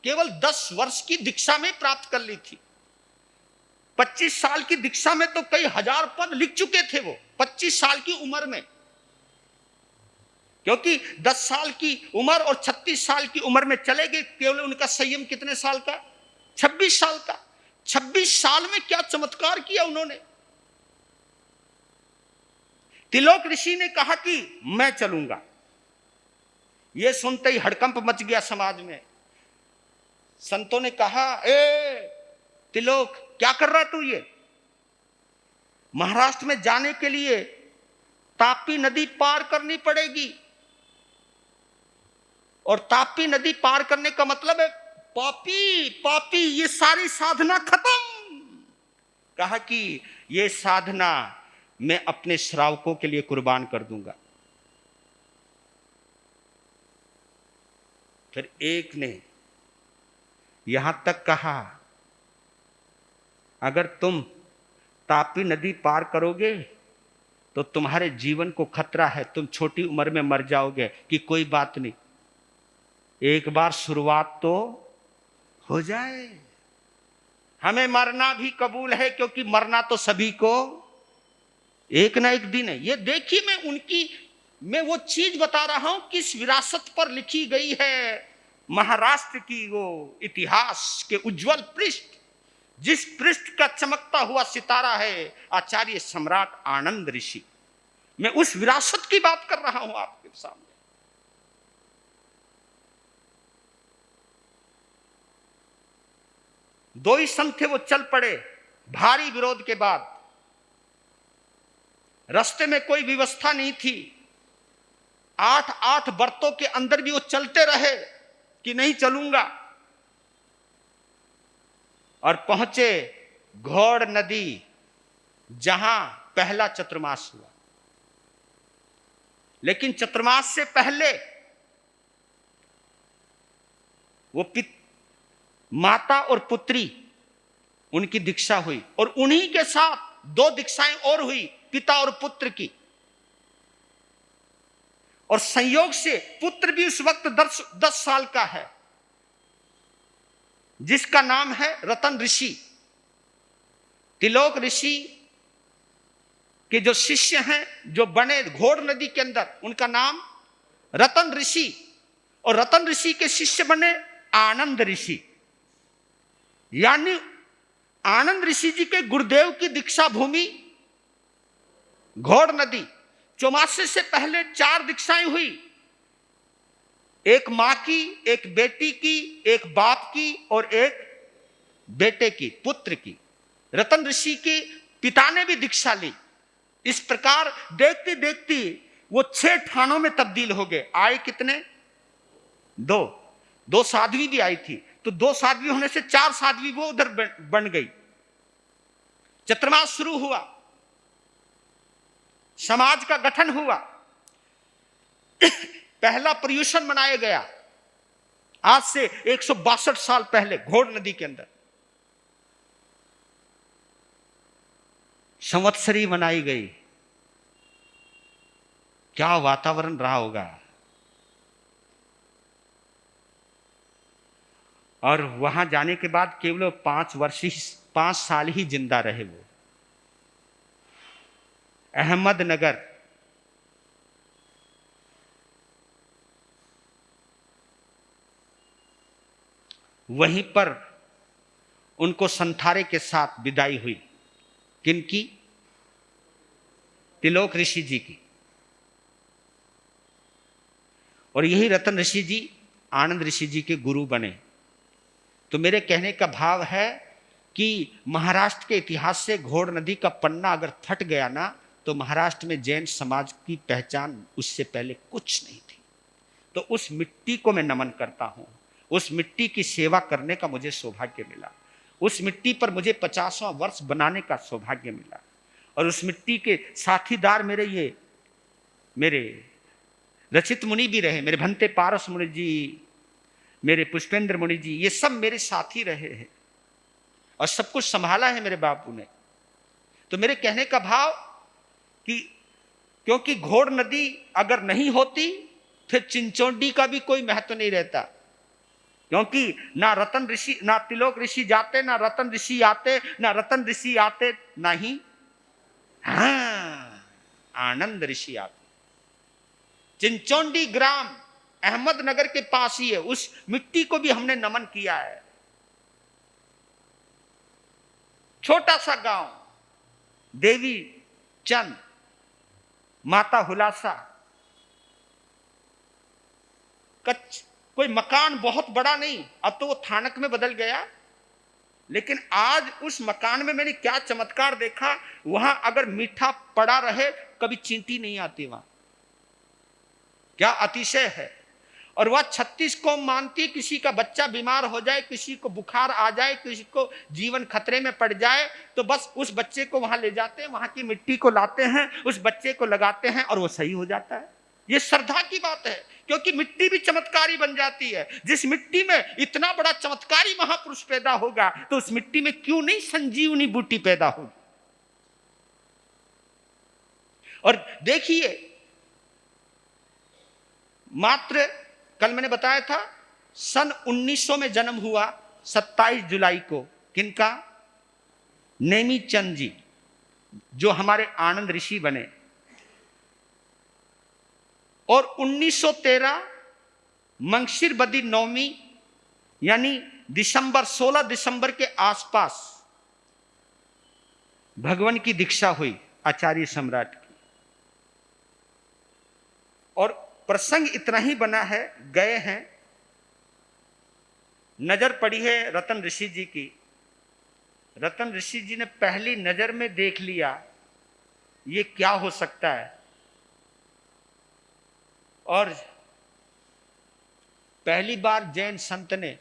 केवल 10 वर्ष की दीक्षा में प्राप्त कर ली थी। 25 साल की दीक्षा में तो कई हजार पद लिख चुके थे वो, 25 साल की उम्र में। क्योंकि 10 साल की उम्र और 36 साल की उम्र में चले गए। केवल उनका संयम कितने साल का? 26 साल का। 26 साल में क्या चमत्कार किया उन्होंने। त्रिलोक ऋषि ने कहा कि मैं चलूंगा। यह सुनते ही हड़कंप मच गया समाज में। संतों ने कहा, ए त्रिलोक, क्या कर रहा तू? ये महाराष्ट्र में जाने के लिए तापी नदी पार करनी पड़ेगी, और तापी नदी पार करने का मतलब है पापी पापी, ये सारी साधना खत्म। कहा कि ये साधना मैं अपने श्रावकों के लिए कुर्बान कर दूंगा। फिर एक ने यहां तक कहा, अगर तुम तापी नदी पार करोगे तो तुम्हारे जीवन को खतरा है, तुम छोटी उम्र में मर जाओगे। कि कोई बात नहीं, एक बार शुरुआत तो हो जाए। हमें मरना भी कबूल है, क्योंकि मरना तो सभी को एक ना एक दिन है। ये देखिए, मैं वो चीज बता रहा हूं किस विरासत पर लिखी गई है महाराष्ट्र की वो इतिहास के उज्जवल पृष्ठ, जिस पृष्ठ का चमकता हुआ सितारा है आचार्य सम्राट आनंद ऋषि। मैं उस विरासत की बात कर रहा हूं आपके सामने। दो ही संत थे, वो चल पड़े भारी विरोध के बाद। रास्ते में कोई व्यवस्था नहीं थी। 8 बरतों के अंदर भी वो चलते रहे कि नहीं चलूंगा, और पहुंचे घोड़ नदी, जहां पहला चतुर्मास हुआ। लेकिन चतुर्मास से पहले वो माता और पुत्री, उनकी दीक्षा हुई, और उन्हीं के साथ 2 दीक्षाएं और हुई, पिता और पुत्र की। और संयोग से पुत्र भी उस वक्त 10 साल का है, जिसका नाम है रतन ऋषि। त्रिलोक ऋषि के जो शिष्य हैं, जो बने घोड़ नदी के अंदर, उनका नाम रतन ऋषि। और रतन ऋषि के शिष्य बने आनंद ऋषि। यानी आनंद ऋषि जी के गुरुदेव की दीक्षा भूमि घोड़ नदी। चौमासे से पहले 4 दीक्षाएं हुई, एक मां की, एक बेटी की, एक बाप की और एक बेटे की, पुत्र की। रतन ऋषि के पिता ने भी दीक्षा ली। इस प्रकार देखते देखते वो 6 ठानों में तब्दील हो गए। आए कितने? 2 साध्वी भी आई थी, तो 2 साध्वी होने से 4 साध्वी वो उधर बन गई। चतुर्मास शुरू हुआ, समाज का गठन हुआ, पहला पर्यूषण मनाया गया आज से 162 साल पहले घोड़ नदी के अंदर। संवत्सरी मनाई गई। क्या वातावरण रहा होगा। और वहां जाने के बाद केवल 5 साल ही जिंदा रहे वो। अहमदनगर, वहीं पर उनको संथारे के साथ विदाई हुई। किनकी? तिलोक ऋषि जी की। और यही रतन ऋषि जी आनंद ऋषि जी के गुरु बने। तो मेरे कहने का भाव है कि महाराष्ट्र के इतिहास से घोड़ नदी का पन्ना अगर फट गया ना, तो महाराष्ट्र में जैन समाज की पहचान उससे पहले कुछ नहीं थी। तो उस मिट्टी को मैं नमन करता हूं। उस मिट्टी की सेवा करने का मुझे सौभाग्य मिला। उस मिट्टी पर मुझे 50वां वर्ष बनाने का सौभाग्य मिला। और उस मिट्टी के साथीदार मेरे रचित मुनि भी रहे। मेरे भंते पारस मुनि जी, मेरे पुष्पेंद्र मुनि जी, ये सब मेरे साथी रहे हैं और सब कुछ संभाला है मेरे बापू ने। तो मेरे कहने का भाव कि क्योंकि घोड़ नदी अगर नहीं होती फिर चिंचोंडी का भी कोई महत्व नहीं रहता। क्योंकि ना रतन ऋषि, ना तिलोक ऋषि जाते, ना रतन ऋषि आते, ना रतन ऋषि आते, ना ही आनंद ऋषि आते। चिंचोंडी ग्राम अहमदनगर के पास ही है। उस मिट्टी को भी हमने नमन किया है। छोटा सा गांव, देवी चंद, माता हुलासा, कोई मकान बहुत बड़ा नहीं, अब तो वो थानक में बदल गया। लेकिन आज उस मकान में मैंने क्या चमत्कार देखा। वहां अगर मीठा पड़ा रहे कभी चींटी नहीं आती वहां। क्या अतिशय है। और वह 36 कौम मानती है। किसी का बच्चा बीमार हो जाए, किसी को बुखार आ जाए, किसी को जीवन खतरे में पड़ जाए, तो बस उस बच्चे को वहां ले जाते हैं, वहां की मिट्टी को लाते हैं, उस बच्चे को लगाते हैं और वो सही हो जाता है। ये श्रद्धा की बात है, क्योंकि मिट्टी भी चमत्कारी बन जाती है। जिस मिट्टी में इतना बड़ा चमत्कारी महापुरुष पैदा होगा, तो उस मिट्टी में क्यों नहीं संजीवनी बूटी पैदा होगी। और देखिए, मात्र कल मैंने बताया था सन 1900 में जन्म हुआ, 27 जुलाई को। किनका? नेमी चंद जी, जो हमारे आनंद ऋषि बने। और 1913 मंगशिर बदी नवमी, यानी 16 दिसंबर के आसपास भगवान की दीक्षा हुई आचार्य सम्राट की। और प्रसंग इतना ही बना है, गए हैं, नजर पड़ी है रतन ऋषि जी की। रतन ऋषि जी ने पहली नजर में देख लिया ये क्या हो सकता है। और पहली बार जैन संत ने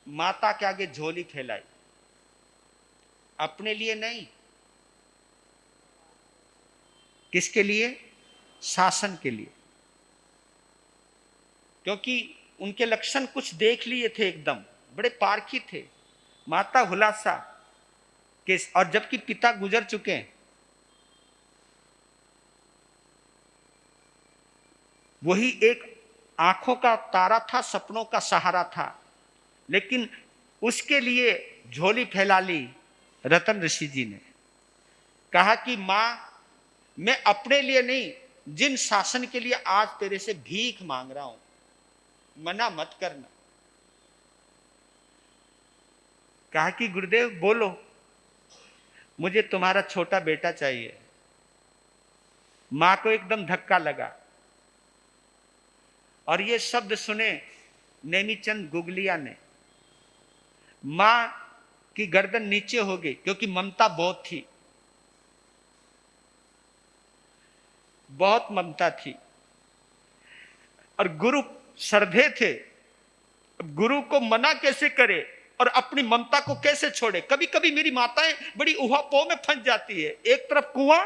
माता के आगे झोली फैलाई। अपने लिए नहीं, किसके लिए? शासन के लिए। क्योंकि उनके लक्षण कुछ देख लिए थे, एकदम बड़े पारखी थे। माता हुलासा के, और जबकि पिता गुजर चुके हैं, वही एक आंखों का तारा था, सपनों का सहारा था। लेकिन उसके लिए झोली फैला ली रतन ऋषि जी ने। कहा कि मां, मैं अपने लिए नहीं, जिन शासन के लिए आज तेरे से भीख मांग रहा हूं, मना मत करना। कहा कि गुरुदेव बोलो, मुझे तुम्हारा छोटा बेटा चाहिए। मां को एकदम धक्का लगा और ये शब्द सुने नेमीचंद गुगलिया ने। मां की गर्दन नीचे हो गई क्योंकि ममता बहुत थी, बहुत ममता थी। और गुरु श्रद्धेय थे, गुरु को मना कैसे करे और अपनी ममता को कैसे छोड़े। कभी कभी मेरी माताएं बड़ी उहापोह में फंस जाती है, एक तरफ कुआं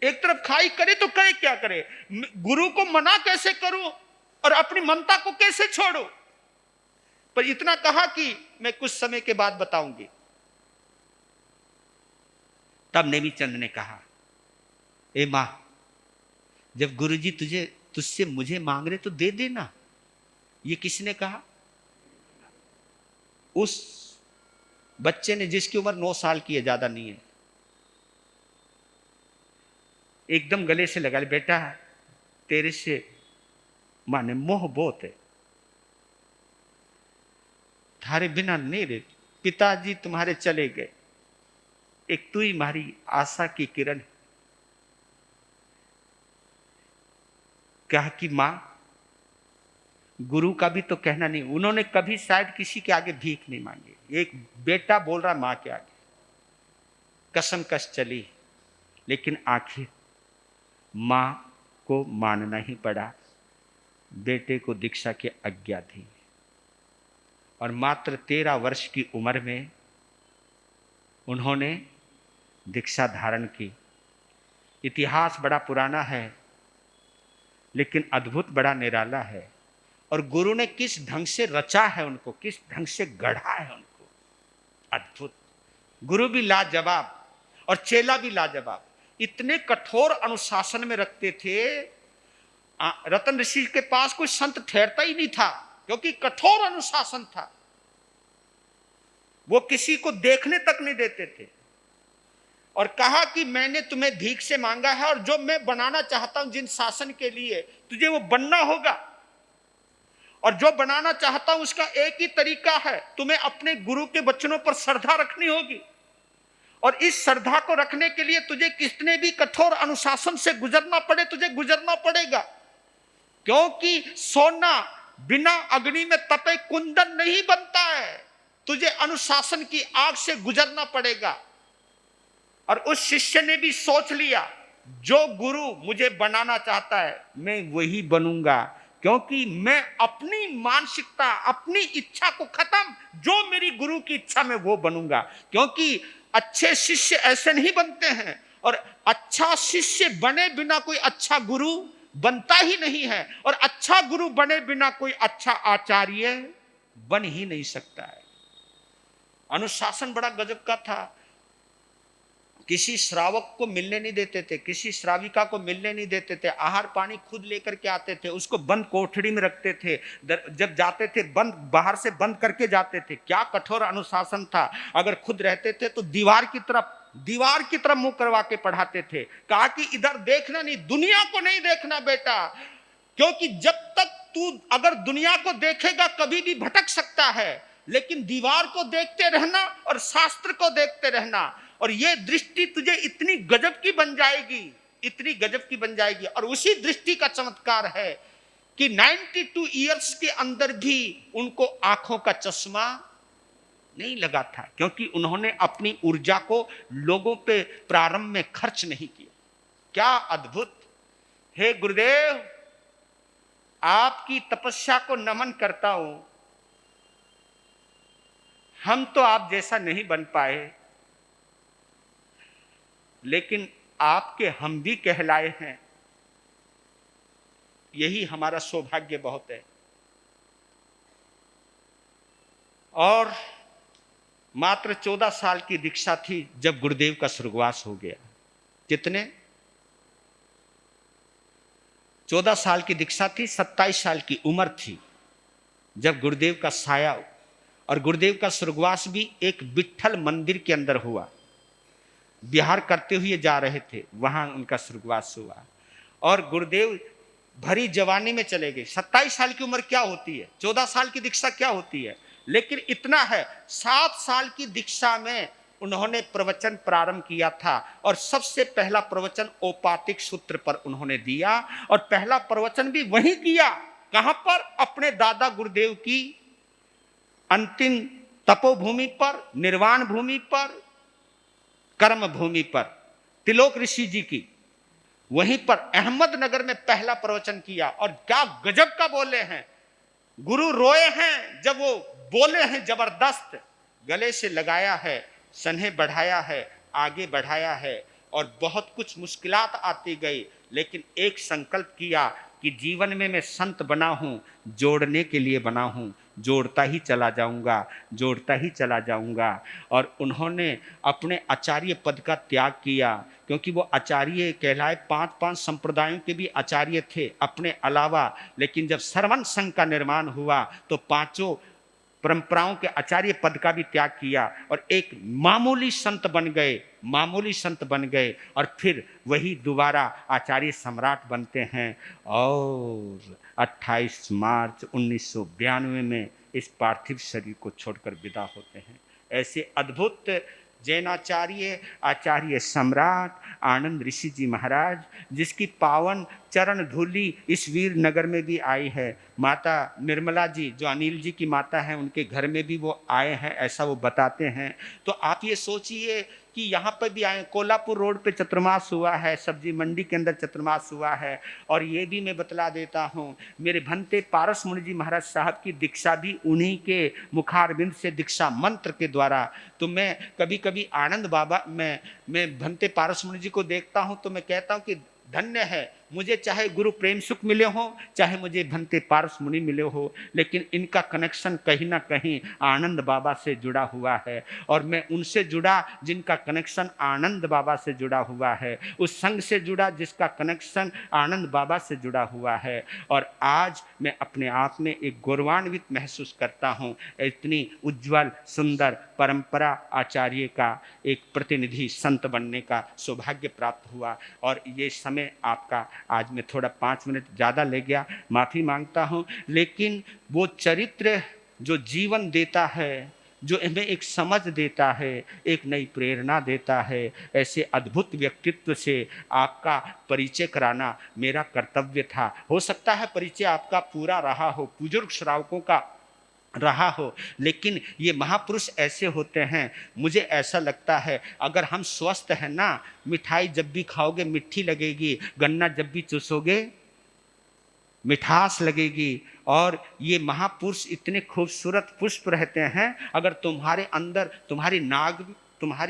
एक तरफ खाई, करे तो करे क्या करे, गुरु को मना कैसे करूं और अपनी ममता को कैसे छोड़ूं। पर इतना कहा कि मैं कुछ समय के बाद बताऊंगी। तब नेमीचंद ने कहा, ए मां, जब गुरुजी तुझसे मुझे मांग रहे तो दे देना। ये किसने कहा? उस बच्चे ने जिसकी उम्र 9 साल की है, ज्यादा नहीं है। एकदम गले से लगा ले, बेटा तेरे से माने मोह बहुत है, थारे बिना नहीं रहे। पिताजी तुम्हारे चले गए, एक तू ही हमारी आशा की किरण है। कहा कि मां, गुरु का भी तो कहना नहीं, उन्होंने कभी शायद किसी के आगे भीख नहीं मांगी। एक बेटा बोल रहा मां के आगे, कसम कस चली, लेकिन आखिर मां को मानना ही पड़ा। बेटे को दीक्षा की आज्ञा थी और मात्र 13 वर्ष की उम्र में उन्होंने दीक्षा धारण की। इतिहास बड़ा पुराना है लेकिन अद्भुत बड़ा निराला है। और गुरु ने किस ढंग से रचा है उनको, किस ढंग से गढ़ा है उनको, अद्भुत। गुरु भी लाजवाब और चेला भी लाजवाब। इतने कठोर अनुशासन में रखते थे, रतन ऋषि के पास कोई संत ठहरता ही नहीं था क्योंकि कठोर अनुशासन था। वो किसी को देखने तक नहीं देते थे और कहा कि मैंने तुम्हें भीख से मांगा है और जो मैं बनाना चाहता हूं जिन शासन के लिए, तुझे वो बनना होगा। और जो बनाना चाहता हूं उसका एक ही तरीका है, तुम्हें अपने गुरु के वचनों पर श्रद्धा रखनी होगी। और इस श्रद्धा को रखने के लिए तुझे कितने भी कठोर अनुशासन से गुजरना पड़े, तुझे गुजरना पड़ेगा। क्योंकि सोना बिना अग्नि में तपे कुंदन नहीं बनता है, तुझे अनुशासन की आग से गुजरना पड़ेगा। और उस शिष्य ने भी सोच लिया, जो गुरु मुझे बनाना चाहता है मैं वही बनूंगा, क्योंकि मैं अपनी मानसिकता, अपनी इच्छा को खत्म, जो मेरी गुरु की इच्छा में वो बनूंगा। क्योंकि अच्छे शिष्य ऐसे नहीं बनते हैं और अच्छा शिष्य बने बिना कोई अच्छा गुरु बनता ही नहीं है, और अच्छा गुरु बने बिना कोई अच्छा आचार्य बन ही नहीं सकता है। अनुशासन बड़ा गजब का था। किसी श्रावक को मिलने नहीं देते थे, किसी श्राविका को मिलने नहीं देते थे, आहार पानी खुद लेकर के आते थे, उसको बंद कोठड़ी में रखते थे, जब जाते थे बंद, बाहर से बंद करके जाते थे। क्या कठोर अनुशासन था। अगर खुद रहते थे तो दीवार की तरफ मुंह करवा के पढ़ाते थे। कहा कि इधर देखना नहीं, दुनिया को नहीं देखना बेटा, क्योंकि जब तक तू अगर दुनिया को देखेगा कभी भी भटक सकता है, लेकिन दीवार को देखते रहना और शास्त्र को देखते रहना, और ये दृष्टि तुझे इतनी गजब की बन जाएगी, इतनी गजब की बन जाएगी। और उसी दृष्टि का चमत्कार है कि 92 ईयर्स के अंदर भी उनको आंखों का चश्मा नहीं लगा था, क्योंकि उन्होंने अपनी ऊर्जा को लोगों पे प्रारंभ में खर्च नहीं किया। क्या अद्भुत। हे गुरुदेव, आपकी तपस्या को नमन करता हूं। हम तो आप जैसा नहीं बन पाए, लेकिन आपके हम भी कहलाए हैं, यही हमारा सौभाग्य बहुत है। और मात्र 14 साल की दीक्षा थी जब गुरुदेव का स्वर्गवास हो गया। कितने? 14 साल की दीक्षा थी, 27 साल की उम्र थी जब गुरुदेव का साया, और गुरुदेव का स्वर्गवास भी एक विट्ठल मंदिर के अंदर हुआ। विहार करते हुए जा रहे थे, वहां उनका स्वर्गवास हुआ। और गुरुदेव भरी जवानी में चले गए। 27 साल की उम्र क्या होती है, 14 साल की दीक्षा क्या होती है, लेकिन इतना है 7 साल की दीक्षा में उन्होंने प्रवचन प्रारंभ किया था और सबसे पहला प्रवचन औपातिक सूत्र पर उन्होंने दिया और पहला प्रवचन भी वहीं किया। कहां पर? अपने दादा गुरुदेव की अंतिम तपोभूमि पर, निर्वाण भूमि पर, कर्म भूमि पर, तिलोक ऋषि जी की, वहीं पर अहमदनगर में पहला प्रवचन किया। और क्या गजब का बोले हैं, गुरु रोए हैं जब वो बोले हैं, जबरदस्त गले से लगाया है, सन्हे बढ़ाया है, आगे बढ़ाया है और बहुत कुछ मुश्किलात आती गई, लेकिन एक संकल्प किया कि जीवन में मैं संत बना हूं, जोड़ने के लिए बना हूं, जोड़ता ही चला जाऊंगा, जोड़ता ही चला जाऊंगा। और उन्होंने अपने आचार्य पद का त्याग किया, क्योंकि वो आचार्य कहलाए, 5 संप्रदायों के भी आचार्य थे अपने अलावा। लेकिन जब श्रवण संघ का निर्माण हुआ तो 5 परंपराओं के आचार्य पद का भी त्याग किया और एक मामूली संत बन गए, मामूली संत बन गए और फिर वही दोबारा आचार्य सम्राट बनते हैं और 28 मार्च 1992 में इस पार्थिव शरीर को छोड़कर विदा होते हैं। ऐसे अद्भुत जैनाचार्य आचार्य सम्राट आनंद ऋषि जी महाराज, जिसकी पावन चरण धूलि इस वीर नगर में भी आई है। माता निर्मला जी जो अनिल जी की माता हैं, उनके घर में भी वो आए हैं, ऐसा वो बताते हैं। तो आप ये सोचिए कि यहाँ पर भी आए, कोल्हापुर रोड पे चतुर्मास हुआ है, सब्जी मंडी के अंदर चतुर्मास हुआ है। और ये भी मैं बतला देता हूँ, मेरे भंते पारस मुनि जी महाराज साहब की दीक्षा भी उन्हीं के मुखारबिंद से, दीक्षा मंत्र के द्वारा। तो मैं कभी कभी आनंद बाबा, मैं भंते पारस मुनि जी को देखता हूँ तो मैं कहता हूँ कि धन्य है, मुझे चाहे गुरु प्रेम सुख मिले हो, चाहे मुझे भंते पारस मुनि मिले हो, लेकिन इनका कनेक्शन कहीं ना कहीं आनंद बाबा से जुड़ा हुआ है। और मैं उनसे जुड़ा जिनका कनेक्शन आनंद बाबा से जुड़ा हुआ है, उस संघ से जुड़ा जिसका कनेक्शन आनंद बाबा से जुड़ा हुआ है। और आज मैं अपने आप में एक गौरवान्वित महसूस करता हूँ, इतनी उज्जवल सुंदर परंपरा आचार्य का एक प्रतिनिधि संत बनने का सौभाग्य प्राप्त हुआ। और ये समय आपका, आज मैं थोड़ा 5 मिनट ज़्यादा ले गया, माफ़ी मांगता हूँ, लेकिन वो चरित्र जो जीवन देता है, जो हमें एक समझ देता है, एक नई प्रेरणा देता है, ऐसे अद्भुत व्यक्तित्व से आपका परिचय कराना मेरा कर्तव्य था। हो सकता है परिचय आपका पूरा रहा हो, बुजुर्ग श्रावकों का रहा हो, लेकिन ये महापुरुष ऐसे होते हैं, मुझे ऐसा लगता है अगर हम स्वस्थ हैं ना, मिठाई जब भी खाओगे मीठी लगेगी, गन्ना जब भी चूसोगे मिठास लगेगी। और ये महापुरुष इतने खूबसूरत पुष्प रहते हैं, अगर तुम्हारे अंदर, तुम्हारी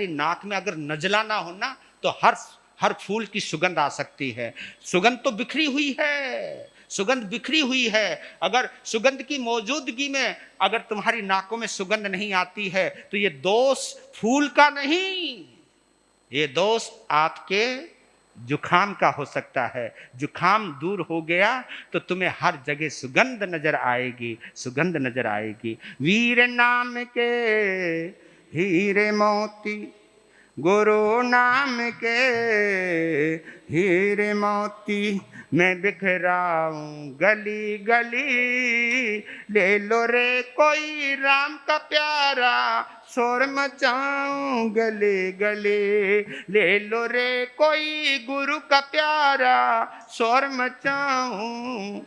नाक में अगर नजला ना हो ना, तो हर फूल की सुगंध आ सकती है। सुगंध तो बिखरी हुई है, सुगंध बिखरी हुई है। अगर सुगंध की मौजूदगी में अगर तुम्हारी नाकों में सुगंध नहीं आती है, तो ये दोष फूल का नहीं, ये दोष आपके जुखाम का हो सकता है। जुखाम दूर हो गया तो तुम्हें हर जगह सुगंध नजर आएगी, सुगंध नजर आएगी। वीर नाम के हीरे मोती, गुरु नाम के हीरे मोती, मैं बिखराऊं गली गली, ले लो रे कोई राम का प्यारा, शोर मचाऊं गले गले, ले लो रे कोई गुरु का प्यारा, शोर मचाऊं